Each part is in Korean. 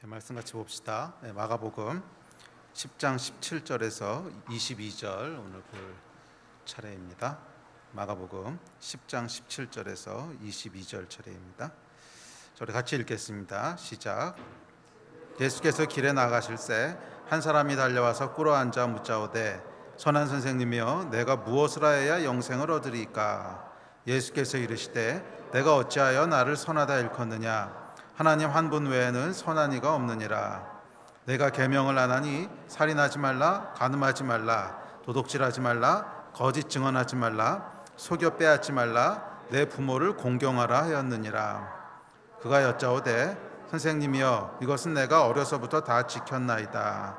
말씀 같이 봅시다. 마가복음 10장 17절에서 22절 오늘 볼 차례입니다. 마가복음 10장 17절에서 22절 차례입니다. 저를 같이 읽겠습니다. 시작. 예수께서 길에 나가실새 한 사람이 달려와서 꿇어앉아 묻자오되 선한 선생님이여 내가 무엇을 하여야 영생을 얻으리이까? 예수께서 이르시되 내가 어찌하여 나를 선하다 일컫느냐? 하나님 한 분 외에는 선한 이가 없느니라. 내가 계명을 안 하니 살인하지 말라, 간음하지 말라, 도둑질하지 말라, 거짓 증언하지 말라, 속여 빼앗지 말라, 내 부모를 공경하라 하였느니라. 그가 여짜오되 선생님이여 이것은 내가 어려서부터 다 지켰나이다.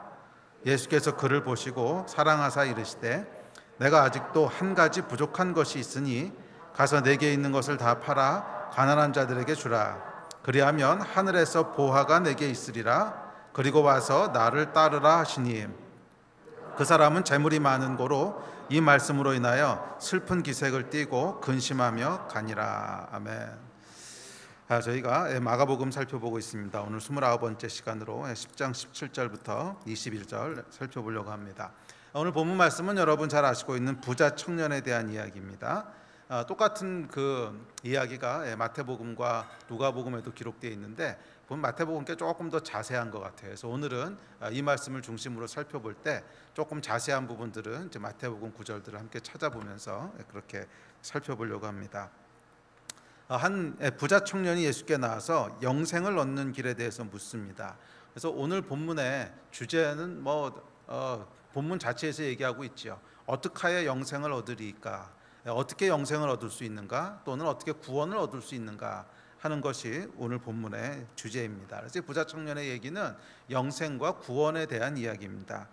예수께서 그를 보시고 사랑하사 이르시되 내가 아직도 한 가지 부족한 것이 있으니 가서 내게 있는 것을 다 팔아 가난한 자들에게 주라. 그리하면 하늘에서 보화가 내게 있으리라. 그리고 와서 나를 따르라 하시니 그 사람은 재물이 많은 고로 이 말씀으로 인하여 슬픈 기색을 띠고 근심하며 가니라. 아멘. 저희가 마가복음 살펴보고 있습니다. 오늘 29번째 시간으로 10장 17절부터 21절 살펴보려고 합니다. 오늘 본문 말씀은 여러분 잘 아시고 있는 부자 청년에 대한 이야기입니다. 똑같은 그 이야기가 마태복음과 누가복음에도 기록되어 있는데 마태복음께 조금 더 자세한 것 같아요. 그래서 오늘은 이 말씀을 중심으로 살펴볼 때 조금 자세한 부분들은 이제 마태복음 구절들을 함께 찾아보면서 그렇게 살펴보려고 합니다. 한 부자 청년이 예수께 나와서 영생을 얻는 길에 대해서 묻습니다. 그래서 오늘 본문의 주제는 본문 자체에서 얘기하고 있죠. 어떻게 하여 영생을 얻으리까? 어떻게 영생을 얻을 수 있는가? 또는 어떻게 구원을 얻을 수 있는가 하는 것이 오늘 본문의 주제입니다. 그래서 부자 청년의 얘기는 영생과 구원에 대한 이야기입니다.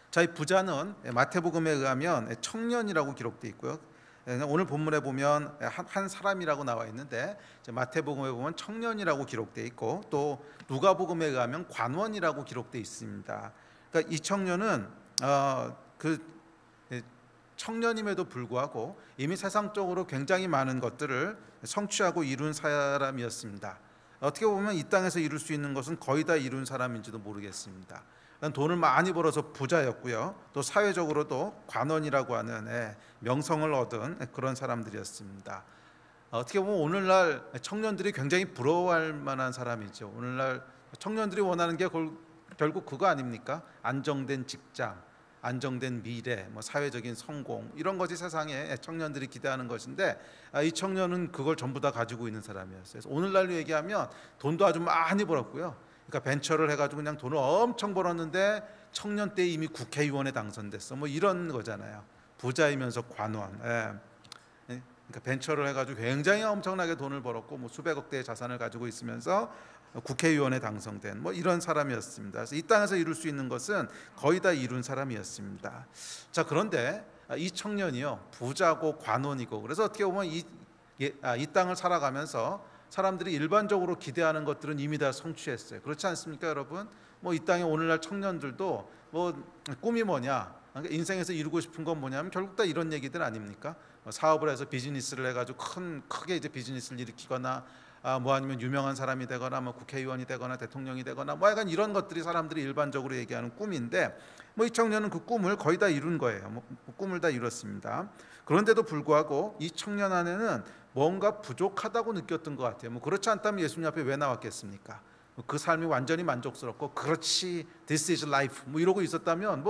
자, 이 부자는 마태복음에 의하면 청년이라고 기록되어 있고요. 오늘 본문에 보면 한 사람이라고 나와 있는데 마태복음에 보면 청년이라고 기록되어 있고 또 누가복음에 의하면 관원이라고 기록되어 있습니다. 그러니까 이 청년은 청년임에도 불구하고 이미 세상적으로 굉장히 많은 것들을 성취하고 이룬 사람이었습니다. 어떻게 보면 이 땅에서 이룰 수 있는 것은 거의 다 이룬 사람인지도 모르겠습니다. 돈을 많이 벌어서 부자였고요. 또 사회적으로도 관원이라고 하는 명성을 얻은 그런 사람들이었습니다. 어떻게 보면 오늘날 청년들이 굉장히 부러워할 만한 사람이죠. 오늘날 청년들이 원하는 게 결국 그거 아닙니까? 안정된 직장, 안정된 미래, 사회적인 성공 이런 것이 세상에 청년들이 기대하는 것인데 이 청년은 그걸 전부 다 가지고 있는 사람이었어요. 그래서 오늘날로 얘기하면 돈도 아주 많이 벌었고요. 그러니까 벤처를 해가지고 그냥 돈을 엄청 벌었는데 청년 때 이미 국회의원에 당선됐어. 이런 거잖아요. 부자이면서 관원. 그러니까 벤처를 해가지고 굉장히 엄청나게 돈을 벌었고 수백억 대의 자산을 가지고 있으면서 국회의원에 당선된 이런 사람이었습니다. 그래서 이 땅에서 이룰 수 있는 것은 거의 다 이룬 사람이었습니다. 자, 그런데 이 청년이요 부자고 관원이고 그래서 어떻게 보면 이 땅을 살아가면서 사람들이 일반적으로 기대하는 것들은 이미 다 성취했어요. 그렇지 않습니까, 여러분? 이 땅에 오늘날 청년들도 꿈이 뭐냐? 그러니까 인생에서 이루고 싶은 건 뭐냐면 결국 다 이런 얘기들 아닙니까? 사업을 해서 비즈니스를 해가지고 크게 이제 비즈니스를 일으키거나 아니면 유명한 사람이 되거나 국회의원이 되거나 대통령이 되거나 약간 이런 것들이 사람들이 일반적으로 얘기하는 꿈인데 이 청년은 그 꿈을 거의 다 이룬 거예요. 꿈을 다 이뤘습니다. 그런데도 불구하고 이 청년 안에는 뭔가 부족하다고 느꼈던 것 같아요. 그렇지 않다면 예수님 앞에 왜 나왔겠습니까? 그 삶이 완전히 만족스럽고 그렇지 this is life 이러고 있었다면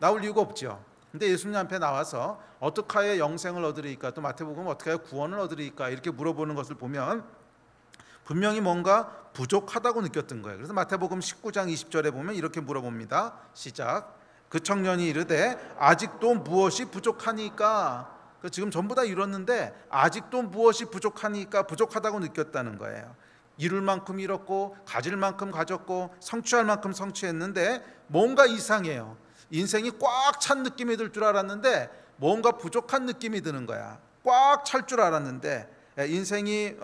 나올 이유가 없죠. 근데 예수님 앞에 나와서 어떻게 하여 영생을 얻으리이까? 또 마태복음은 어떻게 하여 구원을 얻으리이까? 이렇게 물어보는 것을 보면 분명히 뭔가 부족하다고 느꼈던 거예요. 그래서 마태복음 19장 20절에 보면 이렇게 물어봅니다. 시작. 그 청년이 이르되 아직도 무엇이 부족하니까? 지금 전부 다 이뤘는데 아직도 무엇이 부족하니까 부족하다고 느꼈다는 거예요. 이룰 만큼 이뤘고 가질 만큼 가졌고 성취할 만큼 성취했는데 뭔가 이상해요. 인생이 꽉 찬 느낌이 들 줄 알았는데 뭔가 부족한 느낌이 드는 거야. 꽉 찰 줄 알았는데 인생이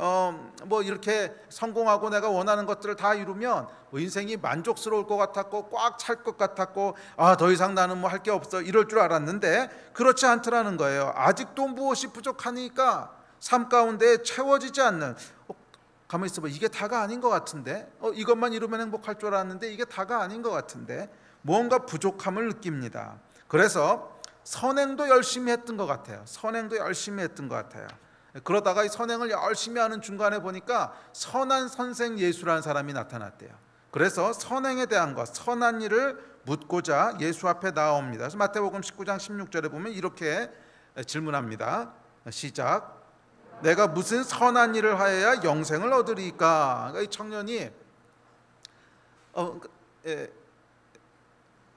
이렇게 성공하고 내가 원하는 것들을 다 이루면 인생이 만족스러울 것 같았고 꽉 찰 것 같았고 더 이상 나는 할 게 없어 이럴 줄 알았는데 그렇지 않더라는 거예요. 아직도 무엇이 부족하니까 삶 가운데 채워지지 않는 가만히 있어봐. 이게 다가 아닌 것 같은데, 이것만 이루면 행복할 줄 알았는데 이게 다가 아닌 것 같은데, 뭔가 부족함을 느낍니다. 그래서 선행도 열심히 했던 것 같아요. 선행도 열심히 했던 것 같아요. 그러다가 이 선행을 열심히 하는 중간에 보니까 선한 선생 예수라는 사람이 나타났대요. 그래서 선행에 대한 것, 선한 일을 묻고자 예수 앞에 나옵니다. 그래서 마태복음 19장 16절에 보면 이렇게 질문합니다. 시작. 내가 무슨 선한 일을 하여야 영생을 얻으리까? 그러니까 이 청년이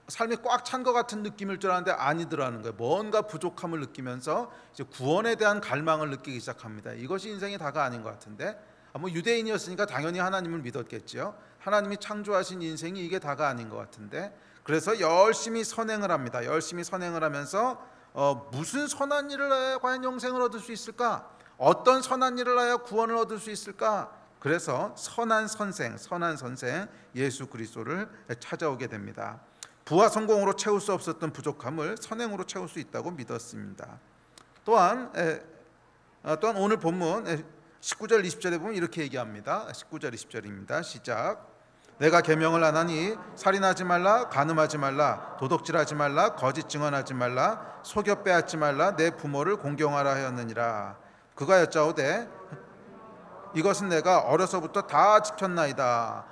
삶이 꽉 찬 것 같은 느낌일 줄 알았는데 아니더라는 거예요. 뭔가 부족함을 느끼면서 이제 구원에 대한 갈망을 느끼기 시작합니다. 이것이 인생이 다가 아닌 것 같은데, 유대인이었으니까 당연히 하나님을 믿었겠죠. 하나님이 창조하신 인생이 이게 다가 아닌 것 같은데, 그래서 열심히 선행을 합니다. 열심히 선행을 하면서 무슨 선한 일을 해야 과연 영생을 얻을 수 있을까? 어떤 선한 일을 하여 구원을 얻을 수 있을까? 그래서 선한 선생 예수 그리스도를 찾아오게 됩니다. 부와 성공으로 채울 수 없었던 부족함을 선행으로 채울 수 있다고 믿었습니다. 또한 오늘 본문 19절 20절에 보면 이렇게 얘기합니다. 19절 20절입니다. 시작. 내가 계명을 안 하니 살인하지 말라, 간음하지 말라, 도둑질하지 말라, 거짓 증언하지 말라, 속여 빼앗지 말라, 내 부모를 공경하라 하였느니라. 그가 여짜오되 이것은 내가 어려서부터 다 지켰나이다.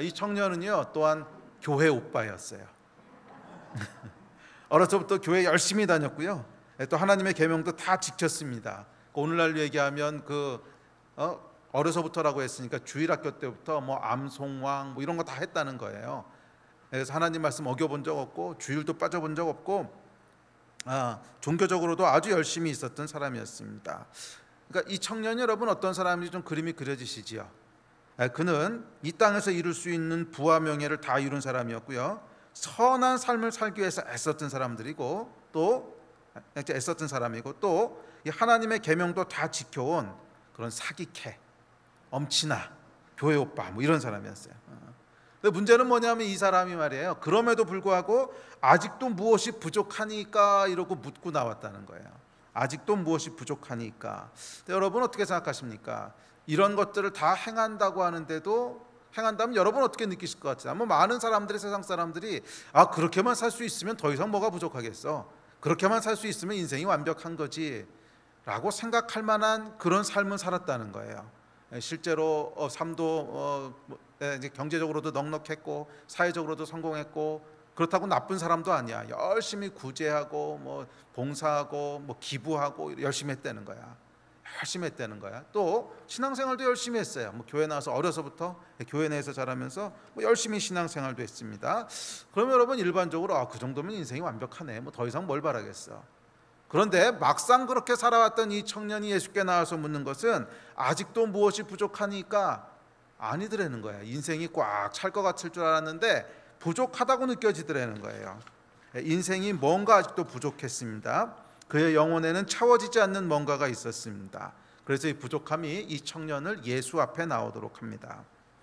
이 청년은요 또한 교회 오빠였어요. 어려서부터 교회 열심히 다녔고요. 또 하나님의 계명도 다 지켰습니다. 오늘날로 얘기하면 어려서부터라고 했으니까 주일학교 때부터 암송왕 이런 거 다 했다는 거예요. 그래서 하나님 말씀 어겨본 적 없고 주일도 빠져본 적 없고 종교적으로도 아주 열심히 있었던 사람이었습니다. 그러니까 이 청년 여러분 어떤 사람인지 좀 그림이 그려지시지요. 그는 이 땅에서 이룰 수 있는 부와 명예를 다 이룬 사람이었고요. 선한 삶을 살기 위해서 애썼던 사람이고 또 이 하나님의 계명도 다 지켜온 그런 사기캐, 엄친아, 교회 오빠 이런 사람이었어요. 근데 문제는 뭐냐면 이 사람이 말이에요. 그럼에도 불구하고 아직도 무엇이 부족하니까 이러고 묻고 나왔다는 거예요. 아직도 무엇이 부족하니까. 여러분 어떻게 생각하십니까? 이런 것들을 다 행한다고 하는데도 행한다면 여러분 어떻게 느끼실 것 같아요? 많은 사람들이 세상 사람들이 그렇게만 살 수 있으면 더 이상 뭐가 부족하겠어? 그렇게만 살 수 있으면 인생이 완벽한 거지 라고 생각할 만한 그런 삶을 살았다는 거예요. 실제로 삶도 이제 경제적으로도 넉넉했고 사회적으로도 성공했고 그렇다고 나쁜 사람도 아니야. 열심히 구제하고 봉사하고 기부하고 열심히 했다는 거야. 또 신앙생활도 열심히 했어요. 교회 나와서 어려서부터 교회 내에서 자라면서 열심히 신앙생활도 했습니다. 그럼 여러분 일반적으로 그 정도면 인생이 완벽하네. 더 이상 뭘 바라겠어. 그런데 막상 그렇게 살아왔던 이 청년이 예수께 나와서 묻는 것은 아직도 무엇이 부족하니까 아니더라는 거야. 인생이 꽉 찰 것 같을 줄 알았는데 부족하다고 느껴지더라는 거예요. 인생이 뭔가 아직도 부족했습니다. 그의 영혼에는 채워지지 않는 뭔가가 있었습니다. 그래서 이 부족함이 이 청년을 예수 앞에 나오도록 합니다.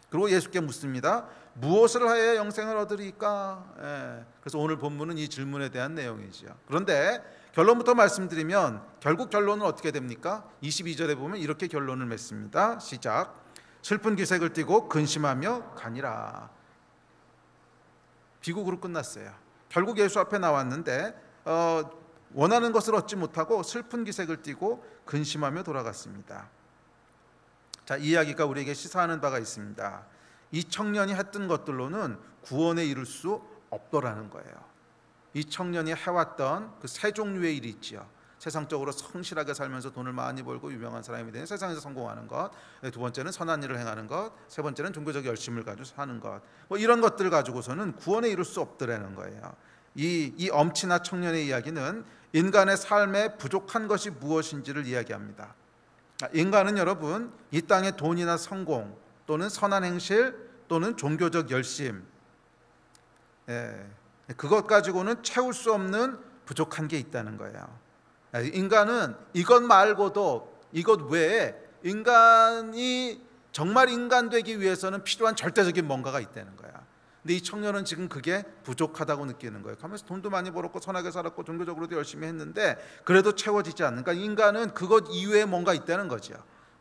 그리고 예수께 묻습니다. 무엇을 하여야 영생을 얻으리까? 그래서 오늘 본문은 이 질문에 대한 내용이죠. 그런데 결론부터 말씀드리면 결국 결론은 어떻게 됩니까? 22절에 보면 이렇게 결론을 맺습니다. 시작. 슬픈 기색을 띠고 근심하며 가니라. 비극으로 끝났어요. 결국 예수 앞에 나왔는데 원하는 것을 얻지 못하고 슬픈 기색을 띠고 근심하며 돌아갔습니다. 자, 이 이야기가 우리에게 시사하는 바가 있습니다. 이 청년이 했던 것들로는 구원에 이를 수 없더라는 거예요. 이 청년이 해왔던 그 세 종류의 일이 있지요. 세상적으로 성실하게 살면서 돈을 많이 벌고 유명한 사람이 되는 세상에서 성공하는 것, 두 번째는 선한 일을 행하는 것, 세 번째는 종교적 열심을 가지고 사는 것, 이런 것들을 가지고서는 구원에 이룰 수 없더라는 거예요. 이 엄친아 청년의 이야기는 인간의 삶에 부족한 것이 무엇인지를 이야기합니다. 인간은 여러분 이 땅의 돈이나 성공 또는 선한 행실 또는 종교적 열심, 그것 가지고는 채울 수 없는 부족한 게 있다는 거예요. 인간은 이것 말고도 이것 외에 인간이 정말 인간 되기 위해서는 필요한 절대적인 뭔가가 있다는 거야. 근데 이 청년은 지금 그게 부족하다고 느끼는 거예요. 가면서 돈도 많이 벌었고 선하게 살았고 종교적으로도 열심히 했는데 그래도 채워지지 않는. 그러니까 인간은 그것 이외에 뭔가 있다는 거죠.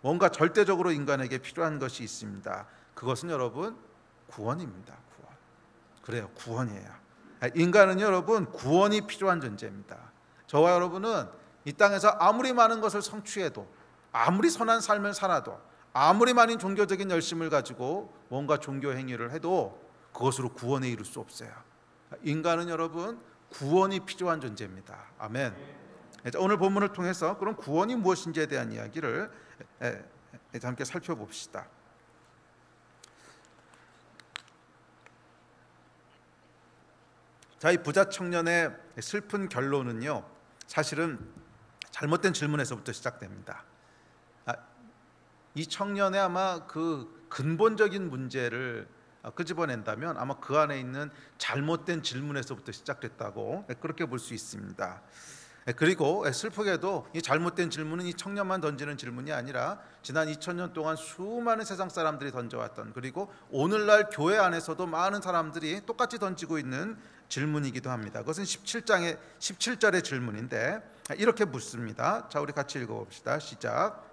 뭔가 절대적으로 인간에게 필요한 것이 있습니다. 그것은 여러분 구원입니다. 구원. 그래요, 구원이에요. 인간은 여러분 구원이 필요한 존재입니다. 저와 여러분은 이 땅에서 아무리 많은 것을 성취해도, 아무리 선한 삶을 살아도, 아무리 많은 종교적인 열심을 가지고 뭔가 종교 행위를 해도 그것으로 구원에 이룰 수 없어요. 인간은 여러분 구원이 필요한 존재입니다. 아멘. 오늘 본문을 통해서 그럼 구원이 무엇인지에 대한 이야기를 함께 살펴봅시다. 자, 이 부자 청년의 슬픈 결론은요, 사실은 잘못된 질문에서부터 시작됩니다. 이 청년의 아마 그 근본적인 문제를 끄집어낸다면 아마 그 안에 있는 잘못된 질문에서부터 시작됐다고 그렇게 볼 수 있습니다. 그리고 슬프게도 이 잘못된 질문은 이 청년만 던지는 질문이 아니라 지난 2000년 동안 수많은 세상 사람들이 던져왔던, 그리고 오늘날 교회 안에서도 많은 사람들이 똑같이 던지고 있는 질문이기도 합니다. 그것은 17절의 질문인데 이렇게 묻습니다. 자, 우리 같이 읽어봅시다. 시작.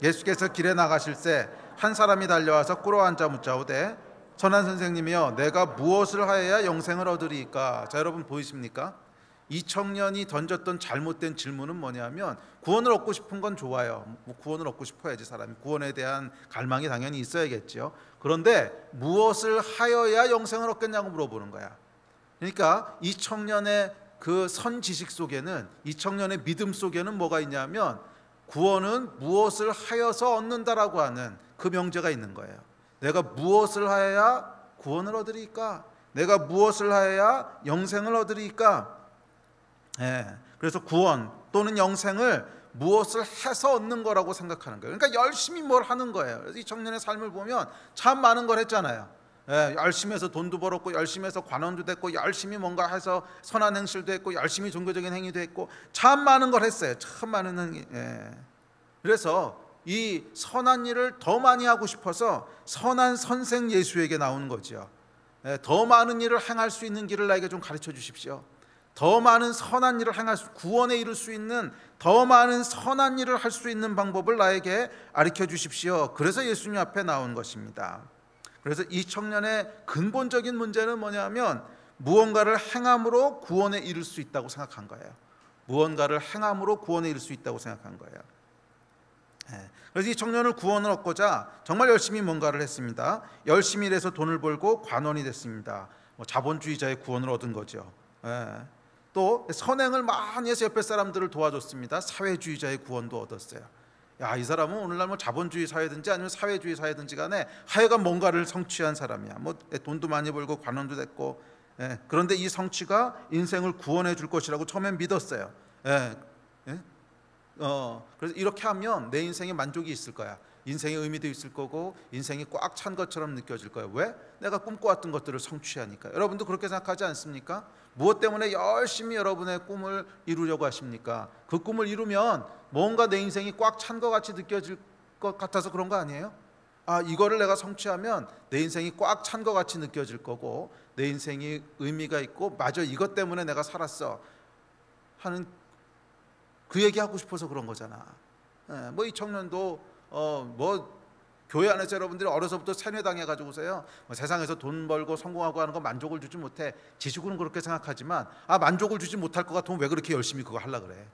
예수께서 길에 나가실새 한 사람이 달려와서 꿇어앉아 묻자오되 선한 선생님이여 내가 무엇을 하여야 영생을 얻으리이까? 자, 여러분 보이십니까? 이 청년이 던졌던 잘못된 질문은 뭐냐면, 구원을 얻고 싶은 건 좋아요. 구원을 얻고 싶어야지, 사람이 구원에 대한 갈망이 당연히 있어야겠죠. 그런데 무엇을 하여야 영생을 얻겠냐고 물어보는 거야. 그러니까 이 청년의 그 선지식 속에는, 이 청년의 믿음 속에는 뭐가 있냐면, 구원은 무엇을 하여서 얻는다라고 하는 그 명제가 있는 거예요. 내가 무엇을 하여야 구원을 얻으리까? 내가 무엇을 하여야 영생을 얻으리까? 그래서 구원 또는 영생을 무엇을 해서 얻는 거라고 생각하는 거예요. 그러니까 열심히 뭘 하는 거예요. 이 청년의 삶을 보면 참 많은 걸 했잖아요. 열심히 해서 돈도 벌었고, 열심히 해서 관원도 됐고, 열심히 뭔가 해서 선한 행실도 했고, 열심히 종교적인 행위도 했고, 참 많은 걸 했어요. 참 많은 행위. 그래서 이 선한 일을 더 많이 하고 싶어서 선한 선생 예수에게 나오는 거죠. 더 많은 일을 행할 수 있는 길을 나에게 좀 가르쳐 주십시오. 더 많은 선한 일을 행할 수, 구원에 이룰 수 있는 더 많은 선한 일을 할 수 있는 방법을 나에게 가르쳐 주십시오. 그래서 예수님 앞에 나온 것입니다. 그래서 이 청년의 근본적인 문제는 뭐냐면, 무언가를 행함으로 구원에 이룰 수 있다고 생각한 거예요. 무언가를 행함으로 구원에 이룰 수 있다고 생각한 거예요. 그래서 이 청년을 구원을 얻고자 정말 열심히 뭔가를 했습니다. 열심히 일해서 돈을 벌고 관원이 됐습니다. 자본주의자의 구원을 얻은 거죠. 또 선행을 많이 해서 옆에 사람들을 도와줬습니다. 사회주의자의 구원도 얻었어요. 야, 이 사람은 오늘날 자본주의 사회든지 아니면 사회주의 사회든지 간에 하여간 뭔가를 성취한 사람이야. 돈도 많이 벌고 관원도 됐고. 그런데 이 성취가 인생을 구원해 줄 것이라고 처음엔 믿었어요. 그래서 이렇게 하면 내 인생에 만족이 있을 거야. 인생의 의미도 있을 거고, 인생이 꽉 찬 것처럼 느껴질 거예요. 왜? 내가 꿈꿔왔던 것들을 성취하니까. 여러분도 그렇게 생각하지 않습니까? 무엇 때문에 열심히 여러분의 꿈을 이루려고 하십니까? 그 꿈을 이루면 뭔가 내 인생이 꽉 찬 것 같이 느껴질 것 같아서 그런 거 아니에요? 이거를 내가 성취하면 내 인생이 꽉 찬 것 같이 느껴질 거고, 내 인생이 의미가 있고, 맞아, 이것 때문에 내가 살았어 하는 그 얘기하고 싶어서 그런 거잖아. 이 청년도 교회 안에서 여러분들이 어려서부터 세뇌당해가지고서요, 세상에서 돈 벌고 성공하고 하는 거 만족을 주지 못해. 지식으로는 그렇게 생각하지만 만족을 주지 못할 것 같으면 왜 그렇게 열심히 그거 하려고 그래?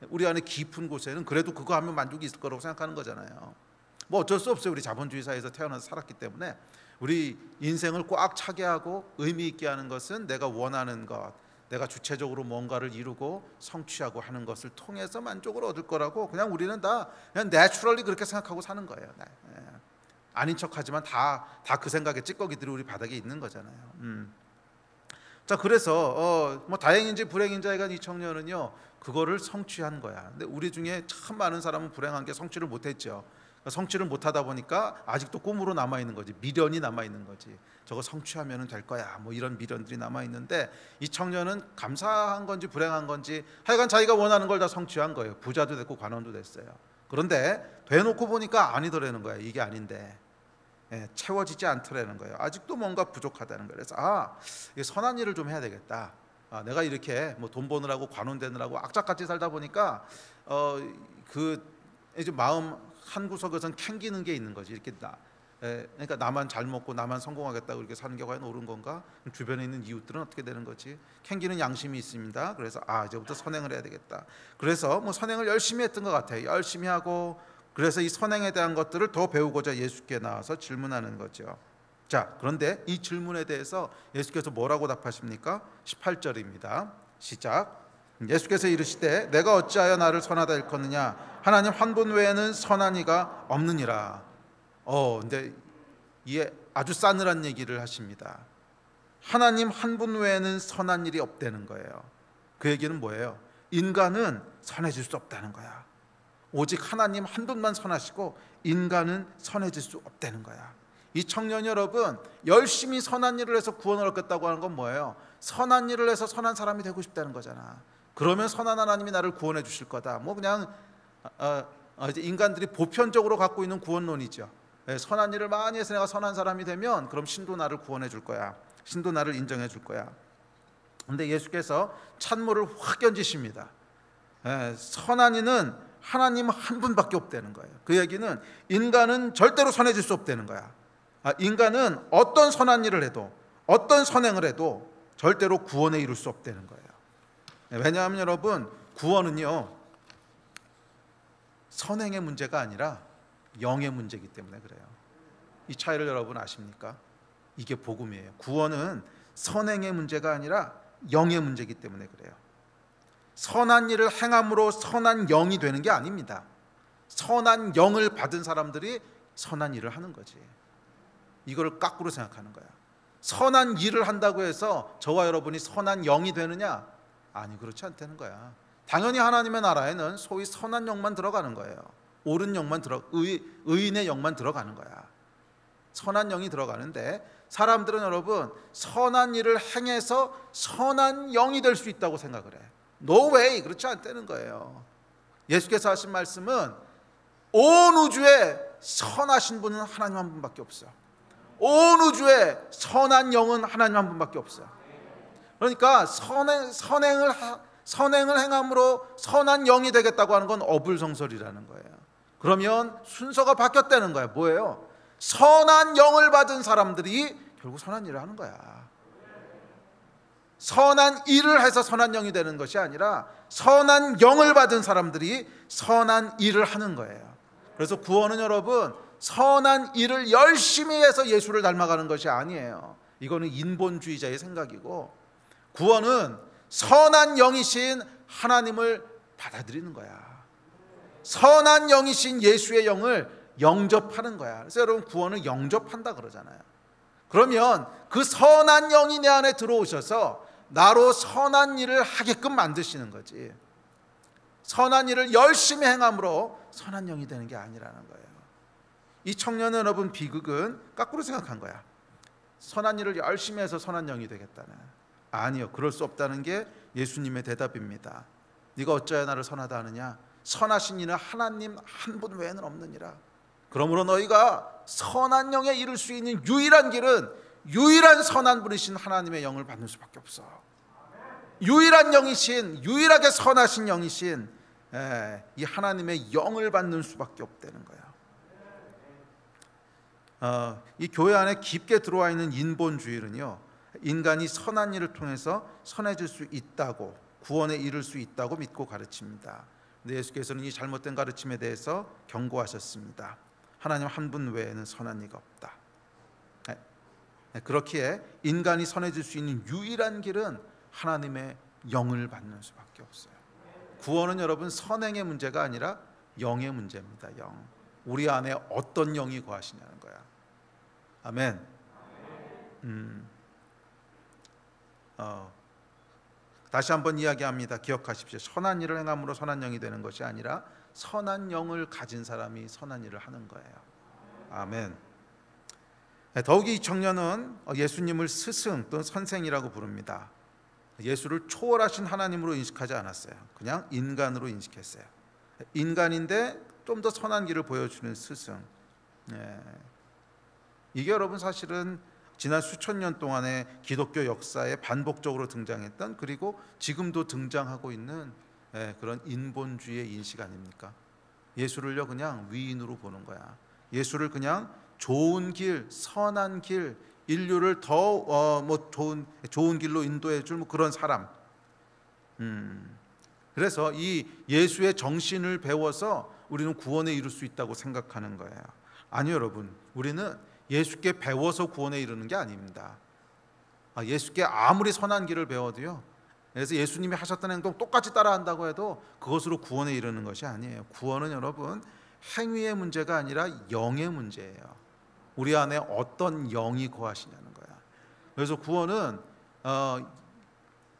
우리 안에 깊은 곳에는 그래도 그거 하면 만족이 있을 거라고 생각하는 거잖아요. 어쩔 수 없어요. 우리 자본주의 사회에서 태어나서 살았기 때문에 우리 인생을 꽉 차게 하고 의미 있게 하는 것은 내가 원하는 것, 내가 주체적으로 뭔가를 이루고 성취하고 하는 것을 통해서 만족을 얻을 거라고 그냥 우리는 다 그냥 내추럴리 그렇게 생각하고 사는 거예요. 아닌 척하지만 다 그 생각에 찌꺼기들이 우리 바닥에 있는 거잖아요. 자, 그래서 다행인지 불행인지 하여간 이 청년은요 그거를 성취한 거야. 근데 우리 중에 참 많은 사람은 불행한 게 성취를 못했죠. 성취를 못하다 보니까 아직도 꿈으로 남아있는 거지. 미련이 남아있는 거지. 저거 성취하면 될 거야, 이런 미련들이 남아있는데, 이 청년은 감사한 건지 불행한 건지 하여간 자기가 원하는 걸 다 성취한 거예요. 부자도 됐고 관원도 됐어요. 그런데 되놓고 보니까 아니더라는 거야. 이게 아닌데 채워지지 않더라는 거예요. 아직도 뭔가 부족하다는 거예요. 그래서 선한 일을 좀 해야 되겠다. 내가 이렇게 돈 버느라고 관원 되느라고 악착같이 살다 보니까 이제 마음 한 구석에선 캥기는 게 있는 거지. 이렇게 그러니까 나만 잘 먹고 나만 성공하겠다고 이렇게 사는 게 과연 옳은 건가? 주변에 있는 이웃들은 어떻게 되는 거지? 캥기는 양심이 있습니다. 그래서 이제부터 선행을 해야 되겠다. 그래서 뭐 선행을 열심히 했던 것 같아요. 열심히 하고, 그래서 이 선행에 대한 것들을 더 배우고자 예수께 나와서 질문하는 거죠. 자, 그런데 이 질문에 대해서 예수께서 뭐라고 답하십니까? 18절입니다. 시작. 예수께서 이르시되 내가 어찌하여 나를 선하다 일컫느냐? 하나님 한 분 외에는 선한 이가 없느니라. 근데 이게 아주 싸늘한 얘기를 하십니다. 하나님 한 분 외에는 선한 일이 없다는 거예요. 그 얘기는 뭐예요? 인간은 선해질 수 없다는 거야. 오직 하나님 한 분만 선하시고 인간은 선해질 수 없다는 거야. 이 청년 여러분, 열심히 선한 일을 해서 구원을 얻겠다고 하는 건 뭐예요? 선한 일을 해서 선한 사람이 되고 싶다는 거잖아. 그러면 선한 하나님이 나를 구원해 주실 거다. 뭐 그냥 이제 인간들이 보편적으로 갖고 있는 구원론이죠. 선한 일을 많이 해서 내가 선한 사람이 되면 그럼 신도 나를 구원해 줄 거야. 신도 나를 인정해 줄 거야. 그런데 예수께서 찬물을 확 던지십니다. 선한 이는 하나님 한 분밖에 없다는 거예요. 그 얘기는 인간은 절대로 선해질 수 없다는 거야. 인간은 어떤 선한 일을 해도, 어떤 선행을 해도 절대로 구원에 이룰 수 없다는 거예요. 왜냐하면 여러분, 구원은요 선행의 문제가 아니라 영의 문제이기 때문에 그래요. 이 차이를 여러분 아십니까? 이게 복음이에요. 구원은 선행의 문제가 아니라 영의 문제이기 때문에 그래요. 선한 일을 행함으로 선한 영이 되는 게 아닙니다. 선한 영을 받은 사람들이 선한 일을 하는 거지. 이걸 거꾸로 생각하는 거야. 선한 일을 한다고 해서 저와 여러분이 선한 영이 되느냐? 아니, 그렇지 않다는 거야. 당연히 하나님의 나라에는 소위 선한 영만 들어가는 거예요. 옳은 영만 의인의 영만 들어가는 거야. 선한 영이 들어가는데, 사람들은 여러분 선한 일을 행해서 선한 영이 될 수 있다고 생각을 해. No way, 그렇지 않다는 거예요. 예수께서 하신 말씀은 온 우주에 선하신 분은 하나님 한 분밖에 없어. 온 우주에 선한 영은 하나님 한 분밖에 없어. 그러니까 선행을 행함으로 선한 영이 되겠다고 하는 건 어불성설이라는 거예요. 그러면 순서가 바뀌었다는 거예요. 뭐예요? 선한 영을 받은 사람들이 결국 선한 일을 하는 거야. 선한 일을 해서 선한 영이 되는 것이 아니라 선한 영을 받은 사람들이 선한 일을 하는 거예요. 그래서 구원은 여러분 선한 일을 열심히 해서 예수를 닮아가는 것이 아니에요. 이거는 인본주의자의 생각이고, 구원은 선한 영이신 하나님을 받아들이는 거야. 선한 영이신 예수의 영을 영접하는 거야. 그래서 여러분 구원을 영접한다 그러잖아요. 그러면 그 선한 영이 내 안에 들어오셔서 나로 선한 일을 하게끔 만드시는 거지. 선한 일을 열심히 행함으로 선한 영이 되는 게 아니라는 거예요. 이 청년 여러분 비극은 거꾸로 생각한 거야. 선한 일을 열심히 해서 선한 영이 되겠다는. 아니요, 그럴 수 없다는 게 예수님의 대답입니다. 네가 어찌하여 나를 선하다 하느냐? 선하신 이는 하나님 한 분 외에는 없느니라. 그러므로 너희가 선한 영에 이를 수 있는 유일한 길은 유일한 선한 분이신 하나님의 영을 받는 수밖에 없어. 유일한 영이신, 유일하게 선하신 영이신 이 하나님의 영을 받는 수밖에 없다는 거야. 이 교회 안에 깊게 들어와 있는 인본주의는요, 인간이 선한 일을 통해서 선해질 수 있다고, 구원에 이를 수 있다고 믿고 가르칩니다. 근데 예수께서는 이 잘못된 가르침에 대해서 경고하셨습니다. 하나님 한 분 외에는 선한 이가 없다. 그렇기에 인간이 선해질 수 있는 유일한 길은 하나님의 영을 받는 수밖에 없어요. 구원은 여러분 선행의 문제가 아니라 영의 문제입니다. 영. 우리 안에 어떤 영이 거하시냐는 거야. 아멘. 다시 한번 이야기합니다. 기억하십시오. 선한 일을 행함으로 선한 영이 되는 것이 아니라 선한 영을 가진 사람이 선한 일을 하는 거예요. 아멘. 더욱이 이 청년은 예수님을 스승 또는 선생이라고 부릅니다. 예수를 초월하신 하나님으로 인식하지 않았어요. 그냥 인간으로 인식했어요. 인간인데 좀 더 선한 길을 보여주는 스승. 이게 여러분 사실은 지난 수천 년 동안의 기독교 역사에 반복적으로 등장했던, 그리고 지금도 등장하고 있는 그런 인본주의의 인식 아닙니까? 예수를요 그냥 위인으로 보는 거야. 예수를 그냥 좋은 길, 선한 길, 인류를 더 좋은 길로 인도해 줄 그런 사람. 그래서 이 예수의 정신을 배워서 우리는 구원에 이룰 수 있다고 생각하는 거예요. 아니요, 여러분. 우리는 예수께 배워서 구원에 이르는 게 아닙니다. 예수께 아무리 선한 길을 배워도요, 그래서 예수님이 하셨던 행동 똑같이 따라한다고 해도 그것으로 구원에 이르는 것이 아니에요. 구원은 여러분 행위의 문제가 아니라 영의 문제예요. 우리 안에 어떤 영이 거하시냐는 거야. 그래서 구원은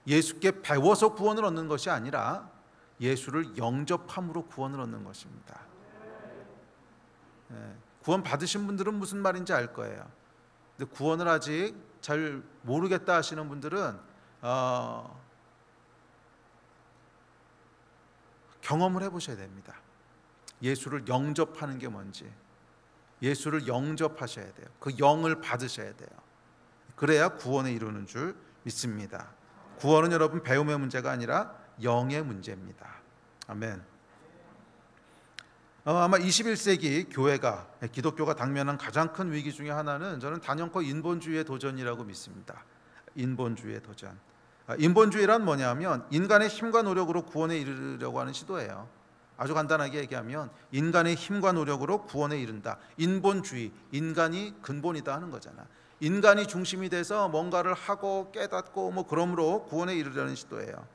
예수께 배워서 구원을 얻는 것이 아니라 예수를 영접함으로 구원을 얻는 것입니다. 구원 받으신 분들은 무슨 말인지 알 거예요. 근데 구원을 아직 잘 모르겠다 하시는 분들은 경험을 해보셔야 됩니다. 예수를 영접하는 게 뭔지, 예수를 영접하셔야 돼요. 그 영을 받으셔야 돼요. 그래야 구원에 이루는 줄 믿습니다. 구원은 여러분 배움의 문제가 아니라 영의 문제입니다. 아멘. 아마 21세기 교회가, 기독교가 당면한 가장 큰 위기 중에 하나는 저는 단연코 인본주의의 도전이라고 믿습니다. 인본주의의 도전. 인본주의란 뭐냐면 인간의 힘과 노력으로 구원에 이르려고 하는 시도예요. 아주 간단하게 얘기하면 인간의 힘과 노력으로 구원에 이른다. 인본주의, 인간이 근본이다 하는 거잖아. 인간이 중심이 돼서 뭔가를 하고 깨닫고 그러므로 구원에 이르려는 시도예요.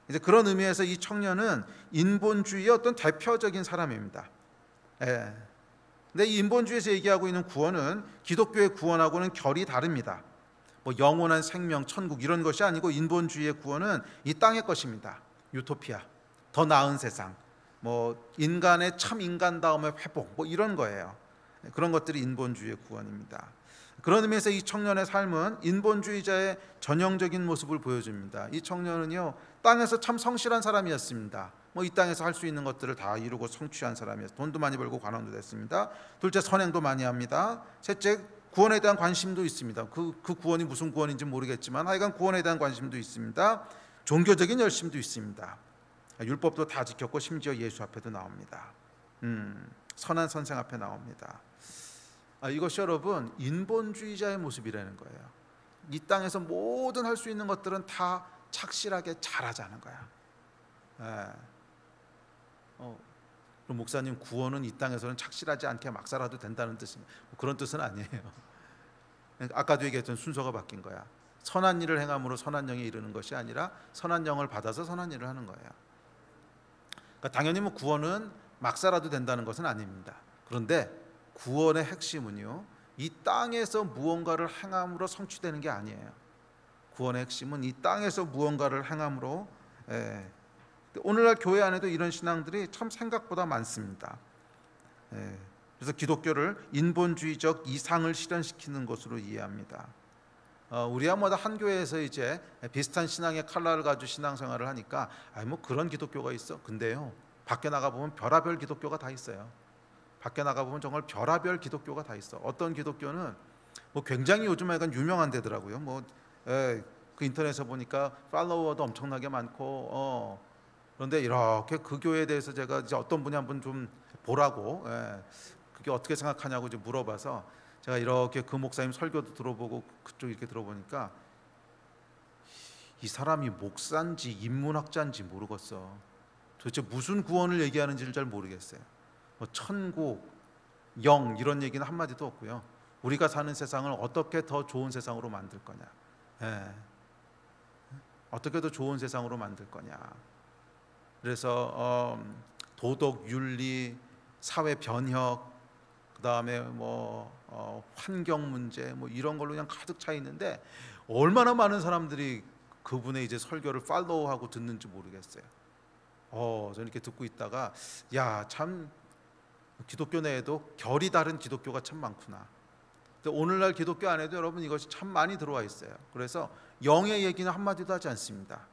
이제 그런 의미에서 이 청년은 인본주의의 어떤 대표적인 사람입니다. 근데 이 인본주의에서 얘기하고 있는 구원은 기독교의 구원하고는 결이 다릅니다. 영원한 생명, 천국 이런 것이 아니고 인본주의의 구원은 이 땅의 것입니다. 유토피아, 더 나은 세상, 인간의 참 인간다움의 회복, 이런 거예요. 그런 것들이 인본주의의 구원입니다. 그런 의미에서 이 청년의 삶은 인본주의자의 전형적인 모습을 보여줍니다. 이 청년은요 땅에서 참 성실한 사람이었습니다. 이 땅에서 할 수 있는 것들을 다 이루고 성취한 사람이었어요. 돈도 많이 벌고 관원도 됐습니다. 둘째, 선행도 많이 합니다. 셋째, 구원에 대한 관심도 있습니다. 그 구원이 무슨 구원인지 모르겠지만 하여간 구원에 대한 관심도 있습니다. 종교적인 열심도 있습니다. 율법도 다 지켰고 심지어 예수 앞에도 나옵니다. 선한 선생 앞에 나옵니다. 이것이 여러분 인본주의자의 모습이라는 거예요. 이 땅에서 모든 할 수 있는 것들은 다 착실하게 잘하자는 거야. 그럼 목사님, 구원은 이 땅에서는 착실하지 않게 막 살아도 된다는 뜻입니다. 그런 뜻은 아니에요. 아까도 얘기했던 순서가 바뀐 거야. 선한 일을 행함으로 선한 영에 이르는 것이 아니라 선한 영을 받아서 선한 일을 하는 거예요. 그러니까 당연히 구원은 막 살아도 된다는 것은 아닙니다. 그런데 구원의 핵심은요, 이 땅에서 무언가를 행함으로 성취되는 게 아니에요. 구원의 핵심은 이 땅에서 무언가를 행함으로. 오늘날 교회 안에도 이런 신앙들이 참 생각보다 많습니다. 그래서 기독교를 인본주의적 이상을 실현시키는 것으로 이해합니다. 우리야 한 교회에서 이제 비슷한 신앙의 칼라를 가지고 신앙생활을 하니까 그런 기독교가 있어. 근데요, 밖에 나가 보면 별하별 기독교가 다 있어요. 밖에 나가 보면 정말 별하별 기독교가 다 있어. 어떤 기독교는 굉장히 요즘 약간 유명한 데더라고요. 그 인터넷에 보니까 팔로워도 엄청나게 많고. 그런데 이렇게 그 교회에 대해서 제가 이제 어떤 분이 한번 좀 보라고, 그게 어떻게 생각하냐고 이제 물어봐서 제가 이렇게 그 목사님 설교도 들어보고 그쪽 이렇게 들어보니까 이 사람이 목사인지 인문학자인지 모르겠어. 도대체 무슨 구원을 얘기하는지를 잘 모르겠어요. 천국, 영 이런 얘기는 한마디도 없고요. 우리가 사는 세상을 어떻게 더 좋은 세상으로 만들 거냐, 어떻게 더 좋은 세상으로 만들 거냐. 그래서 도덕, 윤리, 사회 변혁, 그 다음에 환경 문제 이런 걸로 그냥 가득 차 있는데 얼마나 많은 사람들이 그분의 이제 설교를 팔로우하고 듣는지 모르겠어요. 저는 이렇게 듣고 있다가 참 기독교 내에도 결이 다른 기독교가 참 많구나. 근데 오늘날 기독교 안에도 여러분 이것이 참 많이 들어와 있어요. 그래서 영의 얘기는 한마디도 하지 않습니다.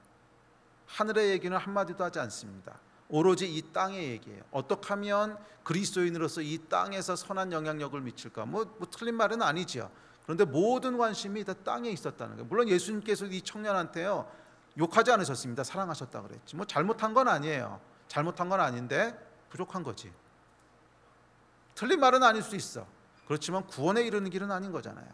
하늘의 얘기는 한마디도 하지 않습니다. 오로지 이 땅의 얘기예요. 어떻게 하면 그리스도인으로서 이 땅에서 선한 영향력을 미칠까? 틀린 말은 아니지요. 그런데 모든 관심이 다 땅에 있었다는 거예요. 물론 예수님께서 이 청년한테요 욕하지 않으셨습니다. 사랑하셨다 그랬지. 잘못한 건 아니에요. 잘못한 건 아닌데 부족한 거지. 틀린 말은 아닐 수 있어. 그렇지만 구원에 이르는 길은 아닌 거잖아요.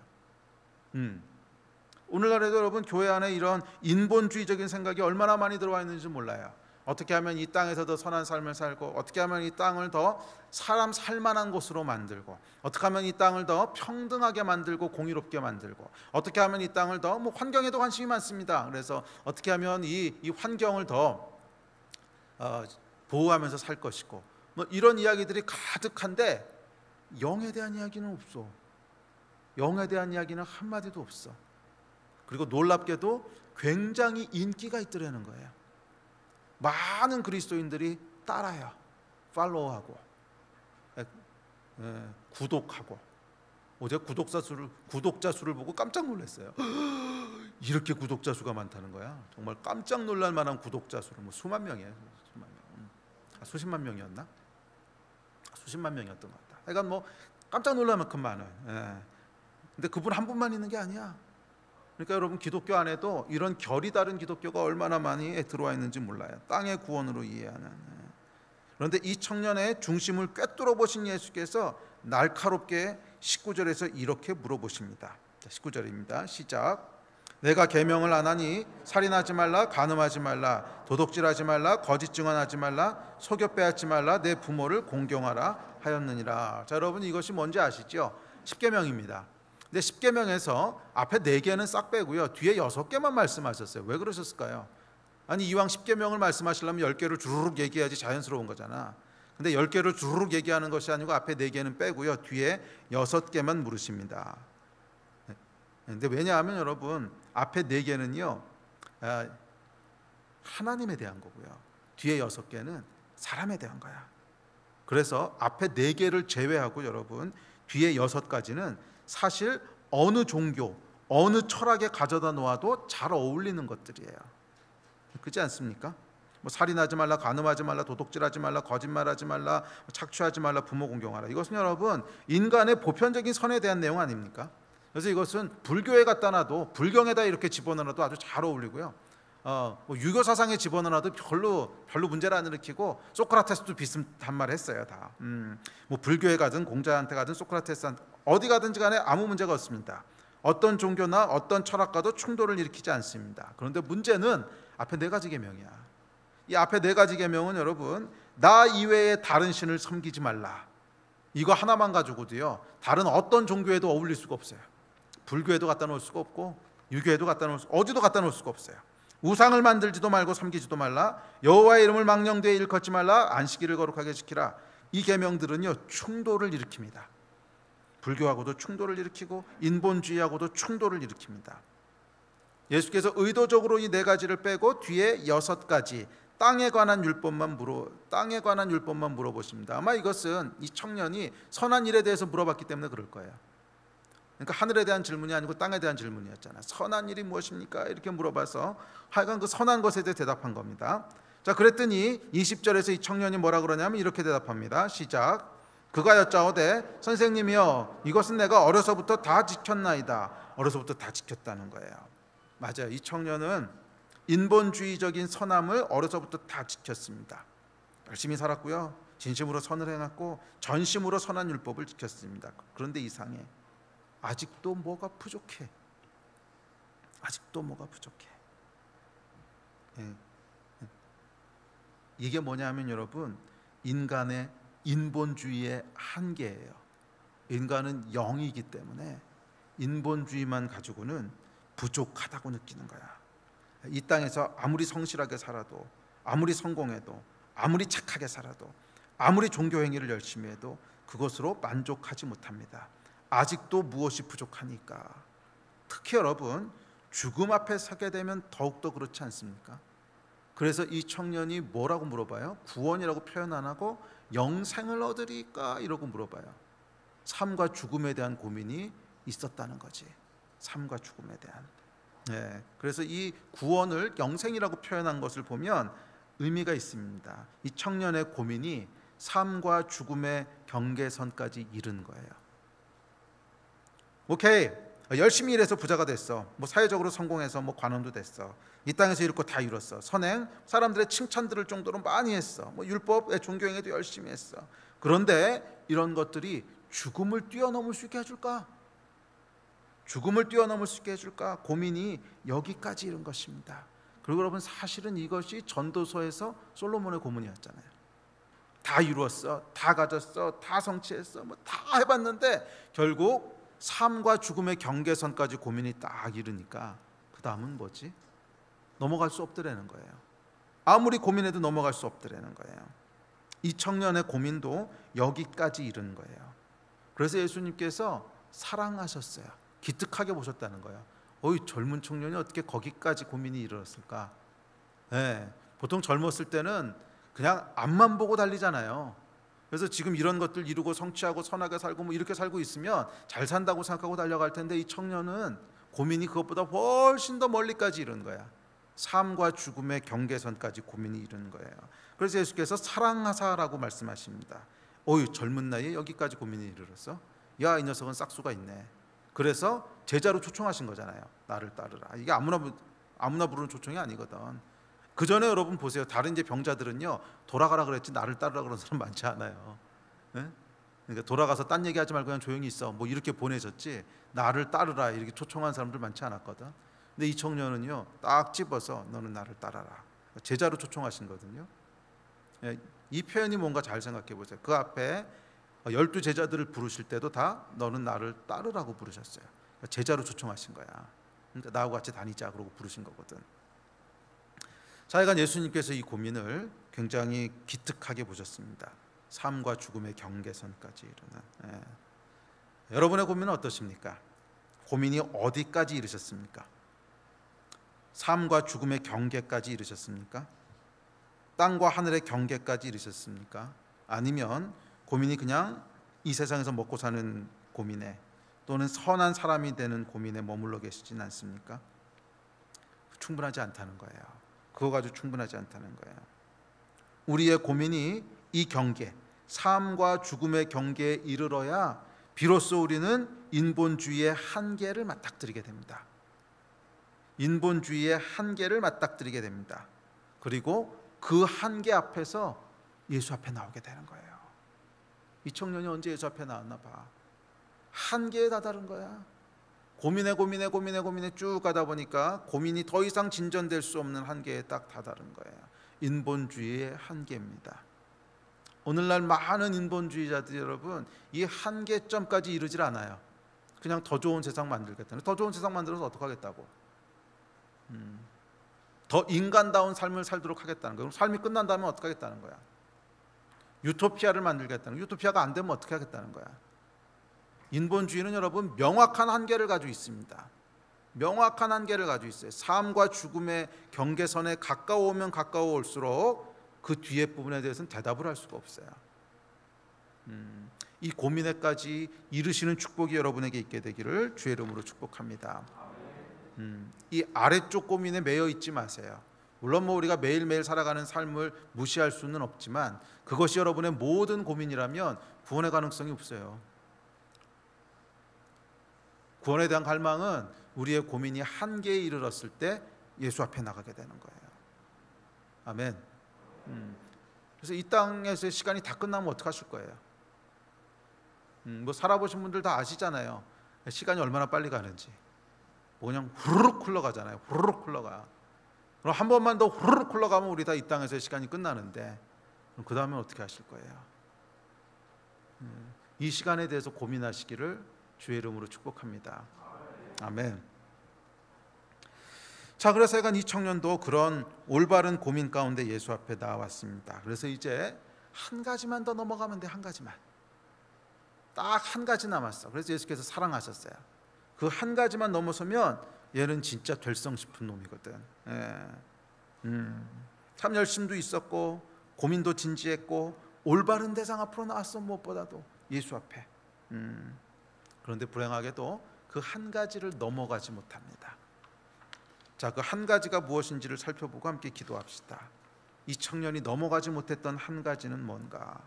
오늘날에도 여러분 교회 안에 이런 인본주의적인 생각이 얼마나 많이 들어와 있는지 몰라요. 어떻게 하면 이 땅에서 더 선한 삶을 살고, 어떻게 하면 이 땅을 더 사람 살만한 곳으로 만들고, 어떻게 하면 이 땅을 더 평등하게 만들고 공의롭게 만들고, 어떻게 하면 이 땅을 더 환경에도 관심이 많습니다. 그래서 어떻게 하면 이 환경을 더 보호하면서 살 것이고, 이런 이야기들이 가득한데 영에 대한 이야기는 없어. 영에 대한 이야기는 한마디도 없어. 그리고 놀랍게도 굉장히 인기가 있더라는 거예요. 많은 그리스도인들이 따라요. 팔로우하고 구독하고. 어제 구독자 수를 보고 깜짝 놀랐어요. 이렇게 구독자 수가 많다는 거야. 정말 깜짝 놀랄 만한 구독자 수를 수만 명이에요. 수십만 명이었나? 수십만 명이었던 것 같다. 그러니까 깜짝 놀랄 만큼 많은. 근데 그분 한 분만 있는 게 아니야. 그러니까 여러분 기독교 안에도 이런 결이 다른 기독교가 얼마나 많이 들어와 있는지 몰라요. 땅의 구원으로 이해하는. 그런데 이 청년의 중심을 꿰뚫어 보신 예수께서 날카롭게 19절에서 이렇게 물어보십니다. 19절입니다. 시작. 내가 계명을 안 하니 살인하지 말라, 간음하지 말라, 도둑질하지 말라, 거짓 증언하지 말라, 속여 빼앗지 말라, 내 부모를 공경하라 하였느니라. 자, 여러분 이것이 뭔지 아시죠? 10계명입니다. 근데 10계명에서 앞에 4개는 싹 빼고요, 뒤에 6개만 말씀하셨어요. 왜 그러셨을까요? 아니 이왕 10계명을 말씀하시려면 10개를 주르륵 얘기해야지 자연스러운 거잖아. 근데 10개를 주르륵 얘기하는 것이 아니고 앞에 4개는 빼고요, 뒤에 6개만 물으십니다. 근데 왜냐하면 여러분 앞에 4개는요 하나님에 대한 거고요, 뒤에 6개는 사람에 대한 거야. 그래서 앞에 4개를 제외하고 여러분 뒤에 6가지는 사실 어느 종교, 어느 철학에 가져다 놓아도 잘 어울리는 것들이에요. 그렇지 않습니까? 살인하지 말라, 간음하지 말라, 도둑질하지 말라, 거짓말하지 말라, 착취하지 말라, 부모 공경하라. 이것은 여러분 인간의 보편적인 선에 대한 내용 아닙니까? 그래서 이것은 불교에 갖다 놔도, 불경에다 이렇게 집어넣어도 아주 잘 어울리고요, 유교 사상에 집어넣어도 별로 문제를 안 일으키고, 소크라테스도 비슷한 말 했어요. 다 불교에 가든 공자한테 가든 소크라테스한테 어디 가든지 간에 아무 문제가 없습니다. 어떤 종교나 어떤 철학과도 충돌을 일으키지 않습니다. 그런데 문제는 앞에 4가지 계명이야. 이 앞에 4가지 계명은 여러분 나 이외에 다른 신을 섬기지 말라, 이거 하나만 가지고도요 다른 어떤 종교에도 어울릴 수가 없어요. 불교에도 갖다 놓을 수가 없고, 유교에도 갖다 놓을 어디도 갖다 놓을 수가 없어요. 우상을 만들지도 말고 섬기지도 말라, 여호와의 이름을 망령되이 일컫지 말라, 안식일을 거룩하게 지키라. 이 계명들은요 충돌을 일으킵니다. 불교하고도 충돌을 일으키고 인본주의하고도 충돌을 일으킵니다. 예수께서 의도적으로 이 4가지를 빼고 뒤에 6가지 땅에 관한 율법만 물어보십니다. 아마 이것은 이 청년이 선한 일에 대해서 물어봤기 때문에 그럴 거예요. 그러니까 하늘에 대한 질문이 아니고 땅에 대한 질문이었잖아. 선한 일이 무엇입니까? 이렇게 물어봐서 하여간 그 선한 것에 대해 대답한 겁니다. 자, 그랬더니 20절에서 이 청년이 뭐라 그러냐면 이렇게 대답합니다. 시작. 그가 여짜오되 선생님이여, 이것은 내가 어려서부터 다 지켰나이다. 어려서부터 다 지켰다는 거예요. 맞아요. 이 청년은 인본주의적인 선함을 어려서부터 다 지켰습니다. 열심히 살았고요, 진심으로 선을 행했고 전심으로 선한 율법을 지켰습니다. 그런데 이상해. 아직도 뭐가 부족해. 이게 뭐냐면 여러분 인간의 인본주의의 한계예요. 인간은 영이기 때문에 인본주의만 가지고는 부족하다고 느끼는 거야. 이 땅에서 아무리 성실하게 살아도, 아무리 성공해도, 아무리 착하게 살아도, 아무리 종교 행위를 열심히 해도 그것으로 만족하지 못합니다. 아직도 무엇이 부족하니까. 특히 여러분 죽음 앞에 서게 되면 더욱더 그렇지 않습니까? 그래서 이 청년이 뭐라고 물어봐요? 구원이라고 표현 안 하고 영생을 얻으리까 이러고 물어봐요. 삶과 죽음에 대한 고민이 있었다는 거지. 삶과 죽음에 대한. 그래서 이 구원을 영생이라고 표현한 것을 보면 의미가 있습니다. 이 청년의 고민이 삶과 죽음의 경계선까지 이른 거예요. 오케이, 열심히 일해서 부자가 됐어. 뭐 사회적으로 성공해서 뭐 관원도 됐어. 이 땅에서 이룰 거 다 이뤘어. 선행, 사람들의 칭찬 들을 정도로 많이 했어. 뭐 율법, 종교행위도 열심히 했어. 그런데 이런 것들이 죽음을 뛰어넘을 수 있게 해줄까? 죽음을 뛰어넘을 수 있게 해줄까? 고민이 여기까지 이른 것입니다. 그리고 여러분, 사실은 이것이 전도서에서 솔로몬의 고민이었잖아요. 다 이루었어, 다 가졌어, 다 성취했어, 뭐 다 해봤는데 결국 삶과 죽음의 경계선까지 고민이 딱 이르니까 그 다음은 뭐지? 넘어갈 수 없더라는 거예요. 아무리 고민해도 넘어갈 수 없더라는 거예요. 이 청년의 고민도 여기까지 이른 거예요. 그래서 예수님께서 사랑하셨어요. 기특하게 보셨다는 거예요. 어이, 젊은 청년이 어떻게 거기까지 고민이 이르렀을까? 네, 보통 젊었을 때는 그냥 앞만 보고 달리잖아요. 그래서 지금 이런 것들 이루고 성취하고 선하게 살고 뭐 이렇게 살고 있으면 잘 산다고 생각하고 달려갈 텐데, 이 청년은 고민이 그것보다 훨씬 더 멀리까지 이른 거야. 삶과 죽음의 경계선까지 고민이 이른 거예요. 그래서 예수께서 사랑하사라고 말씀하십니다. 어이, 젊은 나이에 여기까지 고민이 이르렀어? 야, 이 녀석은 싹수가 있네. 그래서 제자로 초청하신 거잖아요. 나를 따르라. 이게 아무나 부르는 초청이 아니거든. 그 전에 여러분 보세요. 다른 이제 병자들은요, 돌아가라 그랬지 나를 따르라 그런 사람 많지 않아요. 네? 그러니까 돌아가서 딴 얘기하지 말고 그냥 조용히 있어, 뭐 이렇게 보내셨지 나를 따르라 이렇게 초청한 사람들 많지 않았거든. 근데 이 청년은요, 딱 집어서 너는 나를 따라라. 제자로 초청하신 거거든요. 이 표현이 뭔가 잘 생각해 보세요. 그 앞에 12 제자들을 부르실 때도 다 너는 나를 따르라고 부르셨어요. 제자로 초청하신 거야. 그러니까 나하고 같이 다니자 그러고 부르신 거거든. 자여간 예수님께서 이 고민을 굉장히 기특하게 보셨습니다. 삶과 죽음의 경계선까지 이르는. 여러분의 고민은 어떠십니까? 고민이 어디까지 이르셨습니까? 삶과 죽음의 경계까지 이르셨습니까? 땅과 하늘의 경계까지 이르셨습니까? 아니면 고민이 그냥 이 세상에서 먹고 사는 고민에, 또는 선한 사람이 되는 고민에 머물러 계시진 않습니까? 충분하지 않다는 거예요. 그거 가지고 충분하지 않다는 거예요. 우리의 고민이 이 경계, 삶과 죽음의 경계에 이르러야 비로소 우리는 인본주의의 한계를 맞닥뜨리게 됩니다. 인본주의의 한계를 맞닥뜨리게 됩니다. 그리고 그 한계 앞에서 예수 앞에 나오게 되는 거예요. 이 청년이 언제 예수 앞에 나왔나 봐. 한계에 다다른 거야. 고민에 쭉 가다 보니까 고민이 더 이상 진전될 수 없는 한계에 딱 다다른 거예요. 인본주의의 한계입니다. 오늘날 많은 인본주의자들이 여러분, 이 한계점까지 이르질 않아요. 그냥 더 좋은 세상 만들겠다는. 더 좋은 세상 만들어서 어떡하겠다고. 더 인간다운 삶을 살도록 하겠다는 거예요. 그럼 삶이 끝난다면 어떡하겠다는 거야. 유토피아를 만들겠다는. 유토피아가 안 되면 어떻게 하겠다는 거야. 인본주의는 여러분 명확한 한계를 가지고 있습니다. 명확한 한계를 가지고 있어요. 삶과 죽음의 경계선에 가까워오면 가까워올수록 그 뒤에 부분에 대해서는 대답을 할 수가 없어요. 이 고민에까지 이르시는 축복이 여러분에게 있게 되기를 주의 이름으로 축복합니다. 이 아래쪽 고민에 매여 있지 마세요. 물론 뭐 우리가 매일매일 살아가는 삶을 무시할 수는 없지만 그것이 여러분의 모든 고민이라면 구원의 가능성이 없어요. 구원에 대한 갈망은 우리의 고민이 한계에 이르렀을 때 예수 앞에 나가게 되는 거예요. 아멘. 그래서 이 땅에서의 시간이 다 끝나면 어떡하실 거예요? 뭐 살아보신 분들 다 아시잖아요. 시간이 얼마나 빨리 가는지. 뭐 그냥 후루룩 흘러가잖아요. 후루룩 흘러가. 그럼 한 번만 더 후루룩 흘러가면 우리 다 이 땅에서의 시간이 끝나는데, 그럼 그 다음에 어떻게 하실 거예요? 이 시간에 대해서 고민하시기를 주의 이름으로 축복합니다. 아멘. 자, 그래서 약간 이 청년도 그런 올바른 고민 가운데 예수 앞에 나왔습니다. 그래서 이제 한 가지만 더 넘어가면 돼. 한 가지만. 딱 한 가지 남았어. 그래서 예수께서 사랑하셨어요. 그 한 가지만 넘어서면 얘는 진짜 될성 싶은 놈이거든. 참 열심도 있었고 고민도 진지했고 올바른 대상 앞으로 나왔어. 무엇보다도 예수 앞에. 그런데 불행하게도 그 한 가지를 넘어가지 못합니다. 자, 그 한 가지가 무엇인지를 살펴보고 함께 기도합시다. 이 청년이 넘어가지 못했던 한 가지는 뭔가?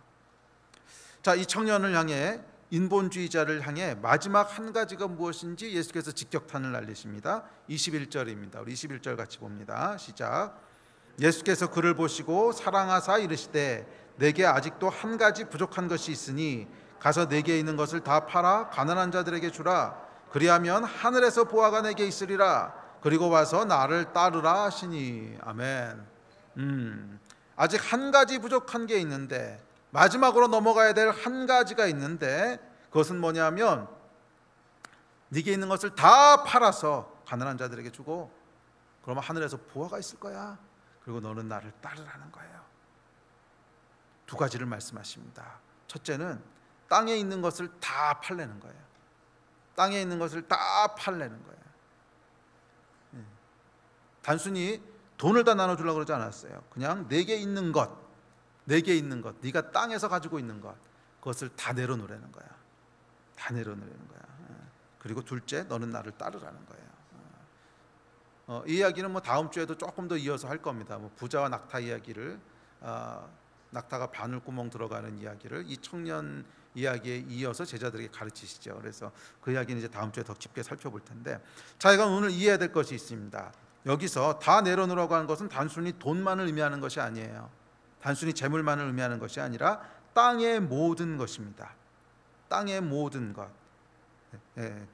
자, 이 청년을 향해 인본주의자를 향해 마지막 한 가지가 무엇인지 예수께서 직격탄을 날리십니다. 21절입니다. 우리 21절 같이 봅니다. 시작. 예수께서 그를 보시고 사랑하사 이르시되 내게 아직도 한 가지 부족한 것이 있으니 가서 내게 있는 것을 다 팔아 가난한 자들에게 주라. 그리하면 하늘에서 보화가 내게 있으리라. 그리고 와서 나를 따르라 하시니. 아멘. 아직 한 가지 부족한 게 있는데, 마지막으로 넘어가야 될 한 가지가 있는데, 그것은 뭐냐면 네게 있는 것을 다 팔아서 가난한 자들에게 주고 그러면 하늘에서 보화가 있을 거야. 그리고 너는 나를 따르라는 거예요. 두 가지를 말씀하십니다. 첫째는 땅에 있는 것을 다 팔려는 거예요. 땅에 있는 것을 다 팔려는 거예요. 단순히 돈을 다 나눠주려고 그러지 않았어요. 그냥 내게 있는 것, 네가 땅에서 가지고 있는 것, 그것을 다 내려놓으라는 거야. 다 내려놓으라는 거야. 그리고 둘째, 너는 나를 따르라는 거예요. 이 이야기는 뭐 다음 주에도 조금 더 이어서 할 겁니다. 뭐 부자와 낙타 이야기를, 낙타가 바늘구멍 들어가는 이야기를 이 청년 이야기에 이어서 제자들에게 가르치시죠. 그래서 그 이야기는 이제 다음 주에 더 깊게 살펴볼 텐데, 자, 이건 오늘 이해해야 될 것이 있습니다. 여기서 다 내려놓으라고 하는 것은 단순히 돈만을 의미하는 것이 아니에요. 단순히 재물만을 의미하는 것이 아니라 땅의 모든 것입니다. 땅의 모든 것.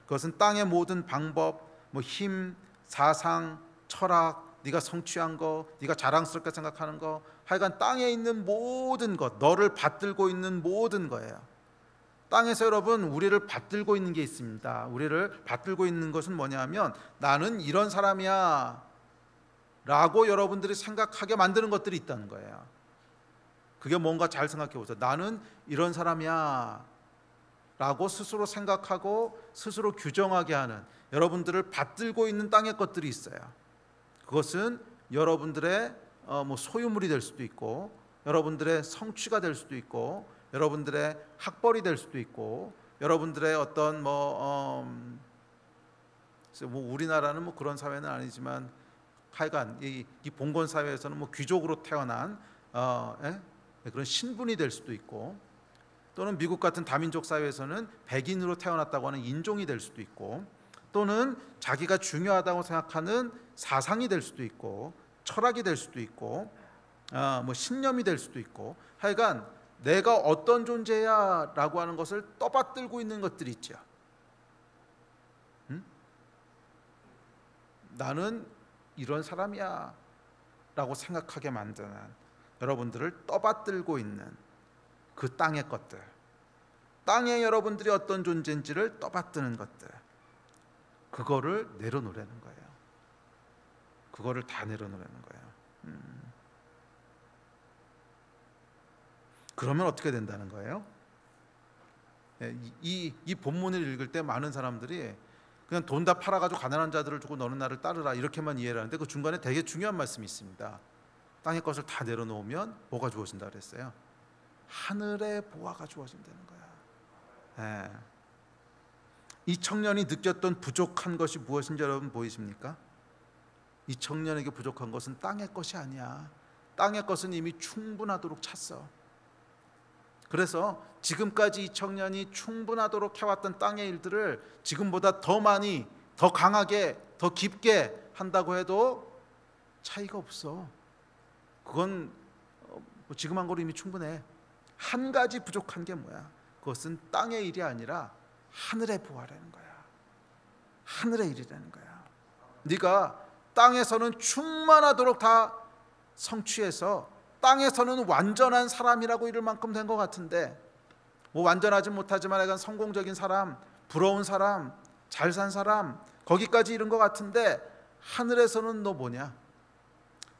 그것은 땅의 모든 방법, 뭐 힘, 사상, 철학, 네가 성취한 거, 네가 자랑스럽게 생각하는 거, 하여간 땅에 있는 모든 것, 너를 받들고 있는 모든 거예요. 땅에서 여러분, 우리를 받들고 있는 게 있습니다. 우리를 받들고 있는 것은 뭐냐면 나는 이런 사람이야 라고 여러분들이 생각하게 만드는 것들이 있다는 거예요. 그게 뭔가 잘 생각해 보세요. 나는 이런 사람이야 라고 스스로 생각하고 스스로 규정하게 하는, 여러분들을 받들고 있는 땅의 것들이 있어요. 그것은 여러분들의 뭐 소유물이 될 수도 있고, 여러분들의 성취가 될 수도 있고, 여러분들의 학벌이 될 수도 있고, 여러분들의 어떤 뭐 우리나라는 뭐 그런 사회는 아니지만 하여간 이 봉건 사회에서는 뭐 귀족으로 태어난 그런 신분이 될 수도 있고, 또는 미국 같은 다민족 사회에서는 백인으로 태어났다고 하는 인종이 될 수도 있고, 또는 자기가 중요하다고 생각하는 사상이 될 수도 있고, 철학이 될 수도 있고, 뭐 신념이 될 수도 있고, 하여간 내가 어떤 존재야 라고 하는 것을 떠받들고 있는 것들이 있죠. 나는 이런 사람이야 라고 생각하게 만드는, 여러분들을 떠받들고 있는 그 땅의 것들, 땅에 여러분들이 어떤 존재인지를 떠받드는 것들, 그거를 내려놓으라는 거예요. 그거를 다 내려놓으라는 거예요. 그러면 어떻게 된다는 거예요? 이 본문을 읽을 때 많은 사람들이 그냥 돈 다 팔아가지고 가난한 자들을 주고 너는 나를 따르라 이렇게만 이해를 하는데, 그 중간에 되게 중요한 말씀이 있습니다. 땅의 것을 다 내려놓으면 뭐가 주어진다 그랬어요? 하늘의 보화가 주어진다는 거야. 이 청년이 느꼈던 부족한 것이 무엇인지 여러분 보이십니까? 이 청년에게 부족한 것은 땅의 것이 아니야. 땅의 것은 이미 충분하도록 찼어. 그래서 지금까지 이 청년이 충분하도록 해왔던 땅의 일들을 지금보다 더 많이, 더 강하게, 더 깊게 한다고 해도 차이가 없어. 그건 지금 한 거로 이미 충분해. 한 가지 부족한 게 뭐야? 그것은 땅의 일이 아니라 하늘의 보화라는 거야. 하늘의 일이라는 거야. 네가 땅에서는 충만하도록 다 성취해서 땅에서는 완전한 사람이라고 이럴 만큼 된 것 같은데, 뭐 완전하지 못하지만 약간 성공적인 사람, 부러운 사람, 잘 산 사람, 거기까지 이른 것 같은데, 하늘에서는 너 뭐냐?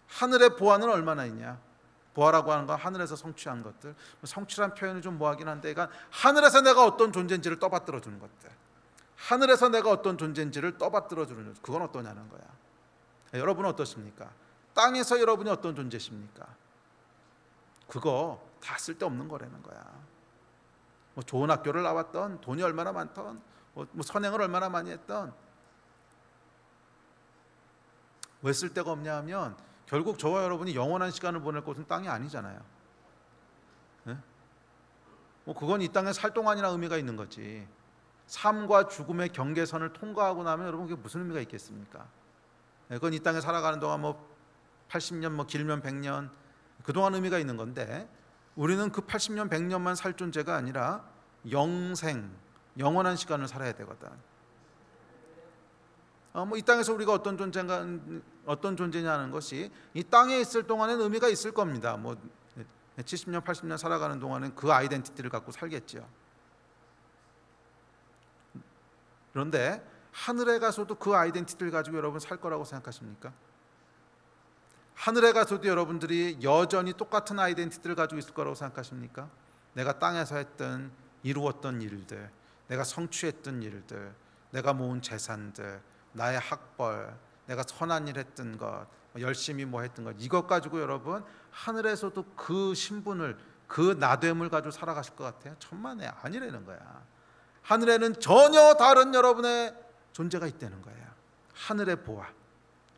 하늘의 보화는 얼마나 있냐? 보화라고 하는 건 하늘에서 성취한 것들, 성취란 표현이 좀 뭐하긴 한데, 그러니까 하늘에서 내가 어떤 존재인지를 떠받들어 주는 것들, 하늘에서 내가 어떤 존재인지를 떠받들어 주는, 그건 어떠냐는 거야. 여러분은 어떻습니까? 땅에서 여러분이 어떤 존재십니까? 그거 다 쓸데없는 거라는 거야. 뭐 좋은 학교를 나왔던, 돈이 얼마나 많던, 뭐 선행을 얼마나 많이 했던, 왜 쓸데가 없냐 하면 결국 저와 여러분이 영원한 시간을 보낼 곳은 땅이 아니잖아요. 네? 그건 이 땅에 살 동안이나 의미가 있는 거지. 삶과 죽음의 경계선을 통과하고 나면 여러분 그게 무슨 의미가 있겠습니까? 그건 이 땅에 살아가는 동안 80년, 길면 100년 그동안 의미가 있는 건데, 우리는 그 80년, 100년만 살 존재가 아니라 영생, 영원한 시간을 살아야 되거든. 이 땅에서 우리가 어떤 존재냐는 것이 이 땅에 있을 동안에는 의미가 있을 겁니다. 70년, 80년 살아가는 동안은 그 아이덴티티를 갖고 살겠죠. 그런데 하늘에 가서도 그 아이덴티티를 가지고 여러분 살 거라고 생각하십니까? 하늘에 가서도 여러분들이 여전히 똑같은 아이덴티티를 가지고 있을 거라고 생각하십니까? 내가 땅에서 했던, 이루었던 일들, 내가 성취했던 일들, 내가 모은 재산들, 나의 학벌, 내가 선한 일 했던 것, 열심히 했던 것, 이것 가지고 여러분 하늘에서도 그 신분을, 그 나됨을 가지고 살아가실 것 같아요? 천만에 아니라는 거야. 하늘에는 전혀 다른 여러분의 존재가 있다는 거예요. 하늘의 보아.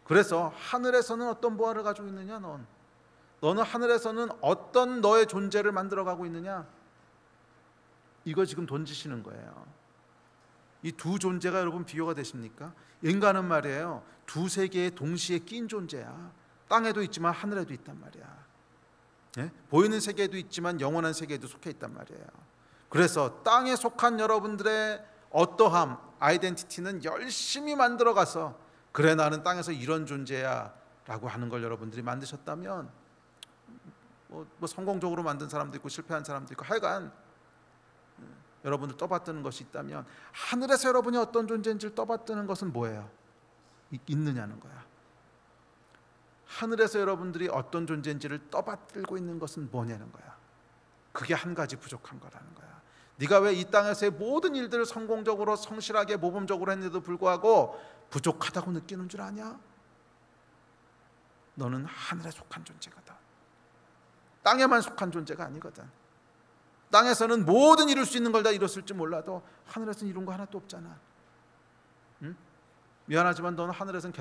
그래서 하늘에서는 어떤 보아를 가지고 있느냐? 너는 하늘에서는 어떤 너의 존재를 만들어가고 있느냐? 이거 지금 던지시는 거예요. 이 두 존재가 여러분 비교가 되십니까? 인간은 말이에요, 두 세계에 동시에 낀 존재야. 땅에도 있지만 하늘에도 있단 말이야. 보이는 세계에도 있지만 영원한 세계에도 속해 있단 말이에요. 그래서 땅에 속한 여러분들의 어떠함, 아이덴티티는 열심히 만들어가서, 그래 나는 땅에서 이런 존재야 라고 하는 걸 여러분들이 만드셨다면, 성공적으로 만든 사람도 있고 실패한 사람도 있고, 하여간 여러분들 떠받드는 것이 있다면, 하늘에서 여러분이 어떤 존재인지를 떠받드는 것은 뭐예요? 있느냐는 거야. 하늘에서 여러분들이 어떤 존재인지를 떠받들고 있는 것은 뭐냐는 거야. 그게 한 가지 부족한 거라는 거야. 네가 왜 이 땅에서의 모든 일들을 성공적으로, 성실하게, 모범적으로 했는데도 불구하고 부족하다고 느끼는 줄 아냐? 너는 하늘에 속한 존재거든. 땅에만 속한 존재가 아니거든. 땅에서는 모든 이룰 수 있는 걸 다 이뤘을지 몰라도 하늘에서는 이룬 거 하나도 없잖아. 응? 미안하지만 너는 하늘에서는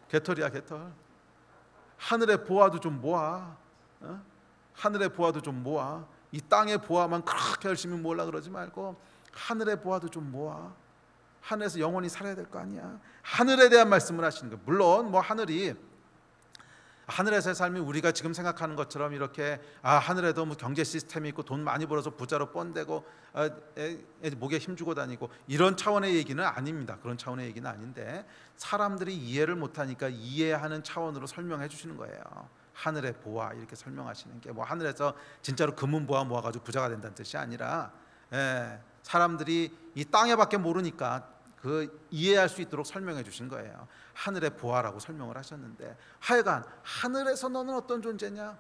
개털이야, 개털. 하늘의 보아도 좀 모아. 하늘의 보아도 좀 모아. 이 땅의 보아만 그렇게 열심히 모으려 그러지 말고 하늘의 보아도 좀 모아. 하늘에서 영원히 살아야 될 거 아니야. 하늘에 대한 말씀을 하시는 거예요. 물론 하늘에서의 삶이 우리가 지금 생각하는 것처럼 이렇게 하늘에도 경제 시스템이 있고 돈 많이 벌어서 부자로 뻔되고 목에 힘주고 다니고 이런 차원의 얘기는 아닙니다. 그런 차원의 얘기는 아닌데, 사람들이 이해를 못하니까 이해하는 차원으로 설명해 주시는 거예요. 하늘의 보아 이렇게 설명하시는 게 하늘에서 진짜로 금은 보아 모아가지고 부자가 된다는 뜻이 아니라, 사람들이 이 땅에밖에 모르니까 그 이해할 수 있도록 설명해 주신 거예요. 하늘의 보아라고 설명을 하셨는데, 하여간 하늘에서 너는 어떤 존재냐?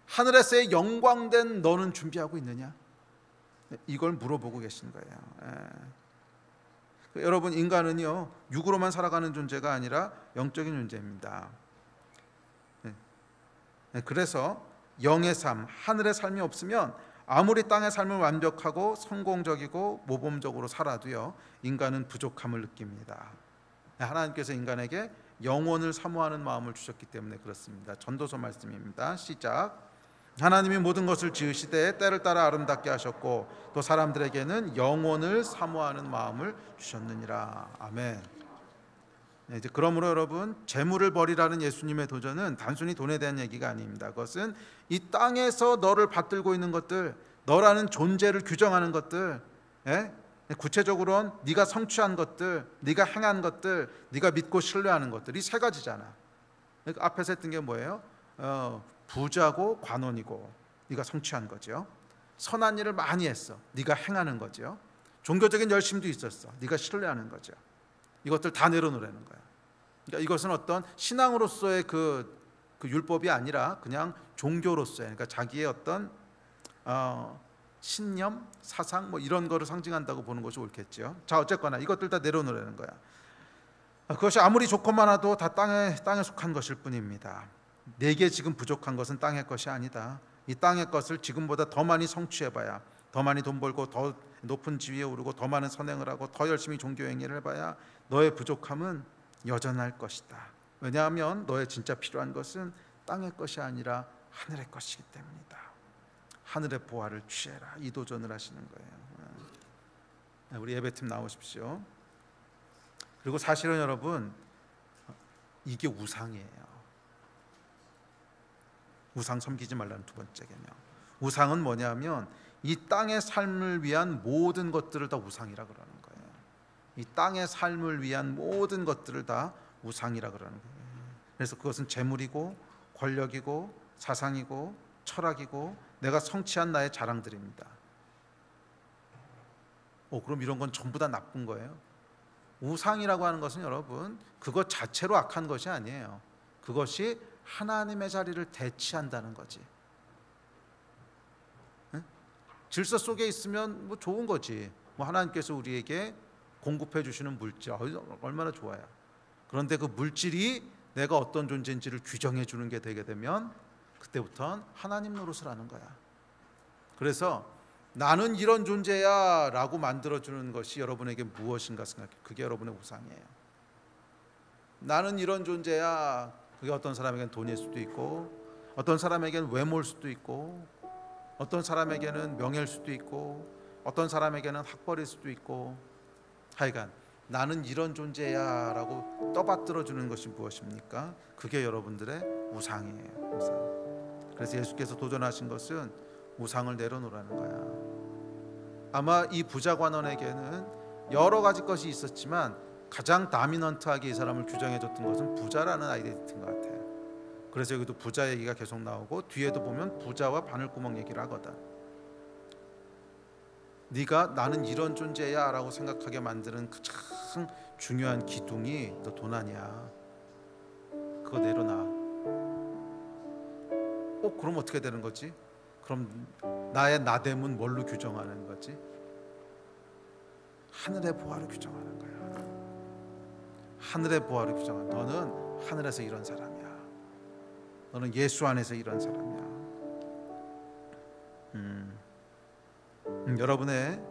하늘에서의 영광된 너는 준비하고 있느냐? 이걸 물어보고 계신 거예요. 여러분, 인간은요 육으로만 살아가는 존재가 아니라 영적인 존재입니다. 그래서 영의 삶, 하늘의 삶이 없으면 아무리 땅의 삶을 완벽하고 성공적이고 모범적으로 살아도요 인간은 부족함을 느낍니다. 하나님께서 인간에게 영혼을 사모하는 마음을 주셨기 때문에 그렇습니다. 전도서 말씀입니다. 시작. 하나님이 모든 것을 지으시되 때를 따라 아름답게 하셨고 또 사람들에게는 영혼을 사모하는 마음을 주셨느니라. 아멘. 이제 그러므로 여러분, 재물을 버리라는 예수님의 도전은 단순히 돈에 대한 얘기가 아닙니다. 그것은 이 땅에서 너를 받들고 있는 것들, 너라는 존재를 규정하는 것들, 구체적으로는 네가 성취한 것들, 네가 행한 것들, 네가 믿고 신뢰하는 것들, 이 세 가지잖아. 그러니까 앞에서 했던 게 뭐예요? 부자고 관원이고 네가 성취한 거죠. 선한 일을 많이 했어, 네가 행하는 거죠. 종교적인 열심도 있었어, 네가 신뢰하는 거죠. 이것들 다 내려놓으라는 거야. 그러니까 이것은 어떤 신앙으로서의 그 율법이 아니라 그냥 종교로서의, 그러니까 자기의 어떤 신념, 사상 이런 거를 상징한다고 보는 것이 옳겠죠. 자, 어쨌거나 이것들 다 내려놓으라는 거야. 그것이 아무리 좋고만 해도 다 땅에 속한 것일 뿐입니다. 내게 지금 부족한 것은 땅의 것이 아니다. 이 땅의 것을 지금보다 더 많이 성취해봐야, 더 많이 돈 벌고 더 높은 지위에 오르고 더 많은 선행을 하고 더 열심히 종교 행위를 해봐야 너의 부족함은 여전할 것이다. 왜냐하면 너의 진짜 필요한 것은 땅의 것이 아니라 하늘의 것이기 때문이다. 하늘의 보화를 취해라. 이 도전을 하시는 거예요. 우리 예배팀 나오십시오. 그리고 사실은 여러분, 이게 우상이에요. 우상 섬기지 말라는 두 번째 계명. 우상은 뭐냐면 이 땅의 삶을 위한 모든 것들을 다 우상이라 그러는 거예요. 이 땅의 삶을 위한 모든 것들을 다 우상이라 그러는 거예요. 그래서 그것은 재물이고 권력이고 사상이고 철학이고 내가 성취한 나의 자랑들입니다. 그럼 이런 건 전부 다 나쁜 거예요? 우상이라고 하는 것은 여러분, 그것 자체로 악한 것이 아니에요. 그것이 하나님의 자리를 대치한다는 거지. 응? 질서 속에 있으면 뭐 좋은 거지. 뭐 하나님께서 우리에게 공급해 주시는 물질, 얼마나 좋아요. 그런데 그 물질이 내가 어떤 존재인지를 규정해 주는 게 되게 되면 그때부터는 하나님 노릇을 하는 거야. 그래서 나는 이런 존재야 라고 만들어주는 것이 여러분에게 무엇인가 생각해요. 그게 여러분의 우상이에요. 나는 이런 존재야. 그게 어떤 사람에게는 돈일 수도 있고, 어떤 사람에게는 외모일 수도 있고, 어떤 사람에게는 명예일 수도 있고, 어떤 사람에게는 학벌일 수도 있고, 하여간 나는 이런 존재야 라고 떠받들어주는 것이 무엇입니까? 그게 여러분들의 우상이에요. 우상. 그래서 예수께서 도전하신 것은 우상을 내려놓으라는 거야. 아마 이 부자 관원에게는 여러 가지 것이 있었지만 가장 다미넌트하게 이 사람을 규정해 줬던 것은 부자라는 아이덴티티인 것 같아요. 그래서 여기도 부자 얘기가 계속 나오고 뒤에도 보면 부자와 바늘구멍 얘기를 하거든. 네가 나는 이런 존재야 라고 생각하게 만드는 가장 중요한 기둥이 너 돈 아니야. 그거 내려놔. 그럼 어떻게 되는 거지? 그럼 나의 나됨은 뭘로 규정하는 거지? 하늘의 보화로 규정하는 거야. 하늘의 보화로 규정하는. 너는 하늘에서 이런 사람이야. 너는 예수 안에서 이런 사람이야. 여러분의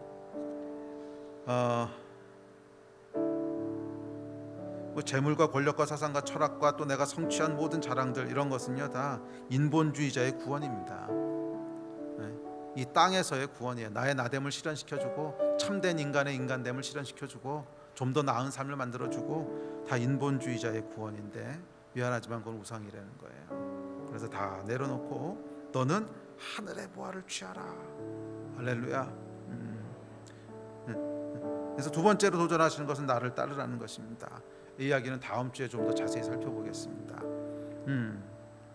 뭐 재물과 권력과 사상과 철학과 또 내가 성취한 모든 자랑들, 이런 것은요 다 인본주의자의 구원입니다. 이 땅에서의 구원이에요. 나의 나됨을 실현시켜주고 참된 인간의 인간됨을 실현시켜주고 좀 더 나은 삶을 만들어주고, 다 인본주의자의 구원인데 미안하지만 그건 우상이라는 거예요. 그래서 다 내려놓고 너는 하늘의 보화를 취하라. 할렐루야. 그래서 두 번째로 도전하시는 것은 나를 따르라는 것입니다. 이 이야기는 다음 주에 좀 더 자세히 살펴보겠습니다.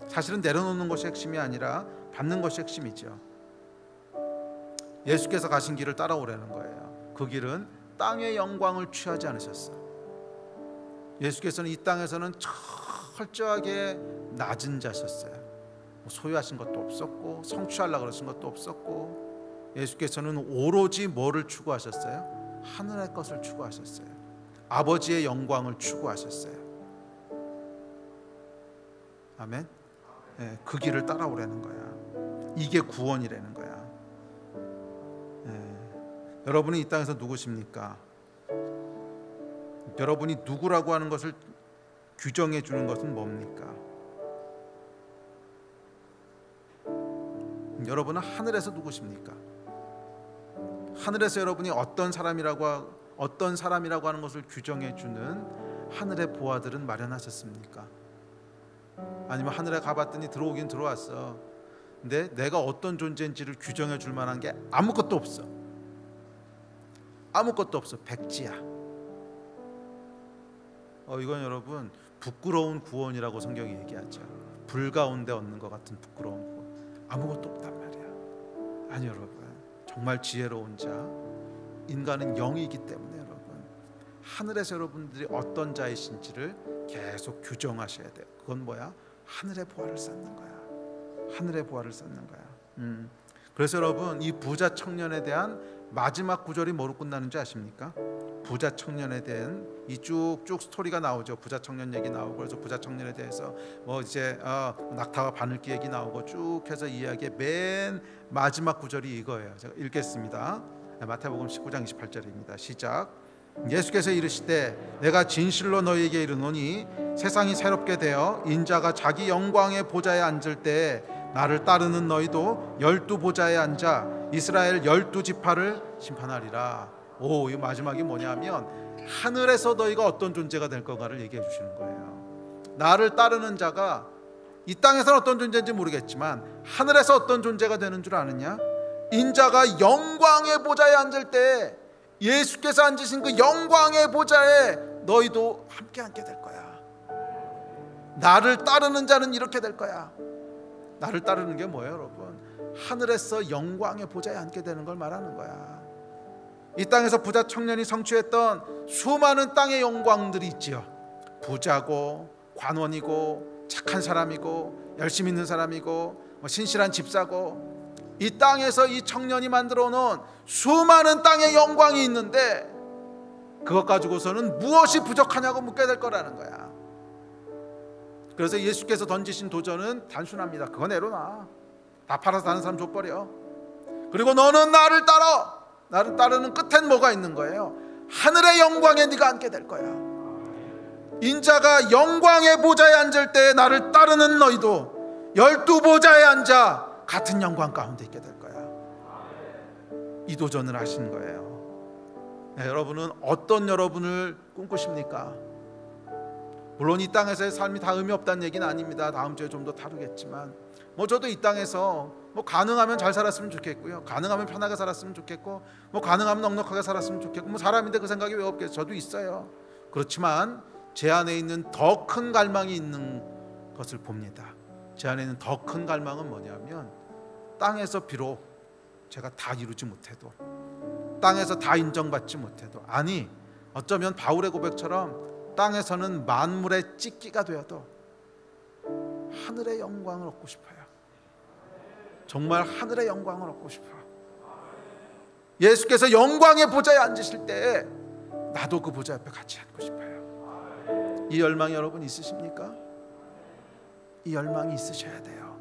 사실은 내려놓는 것이 핵심이 아니라 받는 것이 핵심이죠. 예수께서 가신 길을 따라오라는 거예요. 그 길은 땅의 영광을 취하지 않으셨어. 예수께서는 이 땅에서는 철저하게 낮은 자셨어요. 소유하신 것도 없었고 성취하려고 그러신 것도 없었고, 예수께서는 오로지 뭐를 추구하셨어요? 하늘의 것을 추구하셨어요. 아버지의 영광을 추구하셨어요. 아멘. 네, 그 길을 따라오라는 거야. 이게 구원이라는 거야. 여러분이 이 땅에서 누구십니까? 여러분이 누구라고 하는 것을 규정해 주는 것은 뭡니까? 여러분은 하늘에서 누구십니까? 하늘에서 여러분이 어떤 사람이라고 하는 것을 규정해 주는 하늘의 보화들은 마련하셨습니까? 아니면 하늘에 가봤더니 들어오긴 들어왔어. 근데 내가 어떤 존재인지를 규정해 줄 만한 게 아무것도 없어. 아무것도 없어. 백지야. 이건 여러분 부끄러운 구원이라고 성경이 얘기하죠. 불 가운데 얻는 것 같은 부끄러운 구원. 아무것도 없단 말이야. 아니 여러분, 정말 지혜로운 자, 인간은 영이기 때문에 여러분, 하늘에서 여러분들이 어떤 자이신지를 계속 규정하셔야 돼요. 그건 뭐야? 하늘의 보화를 쌓는 거야. 하늘의 보화를 쌓는 거야. 그래서 여러분, 이 부자 청년에 대한 마지막 구절이 뭐로 끝나는지 아십니까? 부자 청년에 대한 이 쭉쭉 스토리가 나오죠. 부자 청년 얘기 나오고, 그래서 부자 청년에 대해서 뭐 이제 낙타와 바늘기 얘기 나오고 쭉 해서 이야기의 맨 마지막 구절이 이거예요. 제가 읽겠습니다. 마태복음 19장 28절입니다. 시작. 예수께서 이르시되 내가 진실로 너희에게 이르노니 세상이 새롭게 되어 인자가 자기 영광의 보좌에 앉을 때 나를 따르는 너희도 12보좌에 앉아 이스라엘 12지파를 심판하리라. 이 마지막이 뭐냐면 하늘에서 너희가 어떤 존재가 될 건가를 얘기해 주시는 거예요. 나를 따르는 자가 이 땅에서는 어떤 존재인지 모르겠지만 하늘에서 어떤 존재가 되는 줄 아느냐? 인자가 영광의 보좌에 앉을 때 예수께서 앉으신 그 영광의 보좌에 너희도 함께 앉게 될 거야. 나를 따르는 자는 이렇게 될 거야. 나를 따르는 게 뭐예요, 여러분? 하늘에서 영광의 보좌에 앉게 되는 걸 말하는 거야. 이 땅에서 부자 청년이 성취했던 수많은 땅의 영광들이 있지요. 부자고 관원이고 착한 사람이고 열심히 있는 사람이고 신실한 집사고, 이 땅에서 이 청년이 만들어 놓은 수많은 땅의 영광이 있는데 그것 가지고서는 무엇이 부족하냐고 묻게 될 거라는 거야. 그래서 예수께서 던지신 도전은 단순합니다. 그거 내려놔. 다 팔아서 다른 사람 줘버려. 그리고 너는 나를 따라. 나를 따르는 끝엔 뭐가 있는 거예요? 하늘의 영광에 네가 앉게 될 거야. 인자가 영광의 보좌에 앉을 때 나를 따르는 너희도 12보좌에 앉아 같은 영광 가운데 있게 될 거야. 이 도전을 하신 거예요. 네, 여러분은 어떤 여러분을 꿈꾸십니까? 물론 이 땅에서의 삶이 다 의미 없다는 얘기는 아닙니다. 다음 주에 좀 더 다루겠지만 저도 이 땅에서 가능하면 잘 살았으면 좋겠고요, 가능하면 편하게 살았으면 좋겠고, 가능하면 넉넉하게 살았으면 좋겠고, 사람인데 그 생각이 왜 없겠어요? 저도 있어요. 그렇지만 제 안에 있는 더 큰 갈망이 있는 것을 봅니다. 제 안에 있는 더 큰 갈망은 뭐냐면 땅에서 비록 제가 다 이루지 못해도, 땅에서 다 인정받지 못해도, 아니 어쩌면 바울의 고백처럼 땅에서는 만물의 찢기가 되어도 하늘의 영광을 얻고 싶어요. 정말 하늘의 영광을 얻고 싶어요. 예수께서 영광의 보좌에 앉으실 때 나도 그 보좌 옆에 같이 앉고 싶어요. 이 열망이 여러분 있으십니까? 이 열망이 있으셔야 돼요.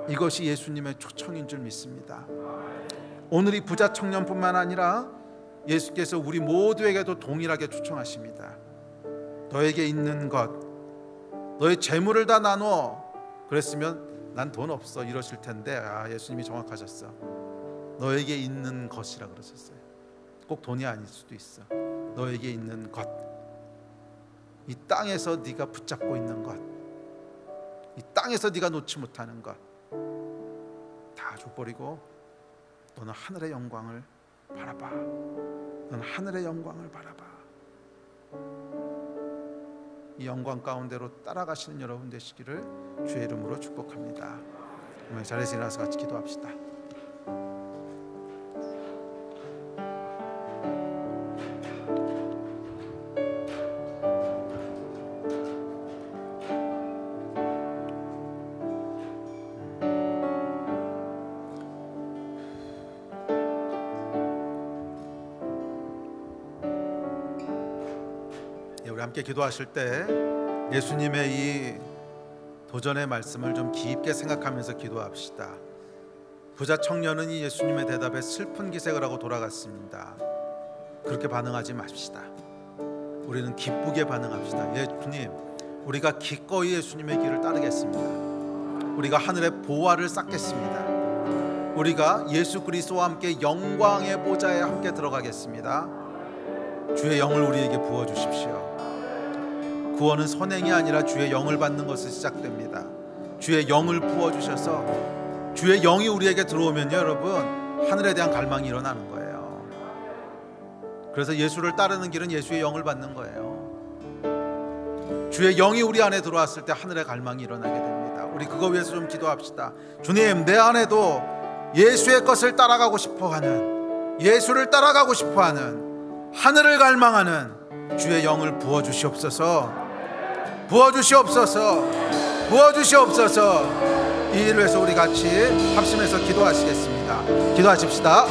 이것이 예수님의 초청인 줄 믿습니다. 오늘 이 부자 청년뿐만 아니라 예수께서 우리 모두에게도 동일하게 초청하십니다. 너에게 있는 것, 너의 재물을 다 나눠. 그랬으면 난 돈 없어 이러실 텐데, 예수님이 정확하셨어. 너에게 있는 것이라 그러셨어요. 꼭 돈이 아닐 수도 있어. 너에게 있는 것, 이 땅에서 네가 붙잡고 있는 것, 이 땅에서 네가 놓지 못하는 것 다 줘버리고 너는 하늘의 영광을 바라봐. 너는 하늘의 영광을 바라봐. 이 영광 가운데로 따라가시는 여러분 되시기를 주의 이름으로 축복합니다. 오늘 자리에서 일어나서 같이 기도합시다. 우리 함께 기도하실 때 예수님의 이 도전의 말씀을 좀 깊게 생각하면서 기도합시다. 부자 청년은 이 예수님의 대답에 슬픈 기색을 하고 돌아갔습니다. 그렇게 반응하지 맙시다. 우리는 기쁘게 반응합시다. 예수님, 우리가 기꺼이 예수님의 길을 따르겠습니다. 우리가 하늘의 보화를 쌓겠습니다. 우리가 예수 그리스도와 함께 영광의 보좌에 함께 들어가겠습니다. 주의 영을 우리에게 부어주십시오. 구원은 선행이 아니라 주의 영을 받는 것을 시작됩니다. 주의 영을 부어주셔서 주의 영이 우리에게 들어오면요, 여러분, 하늘에 대한 갈망이 일어나는 거예요. 그래서 예수를 따르는 길은 예수의 영을 받는 거예요. 주의 영이 우리 안에 들어왔을 때 하늘의 갈망이 일어나게 됩니다. 우리 그거 위해서 좀 기도합시다. 주님, 내 안에도 예수의 것을 따라가고 싶어하는, 예수를 따라가고 싶어하는, 하늘을 갈망하는 주의 영을 부어주시옵소서. 부어주시옵소서. 부어주시옵소서. 이 일을 위해서 우리 같이 합심해서 기도하시겠습니다. 기도하십시다.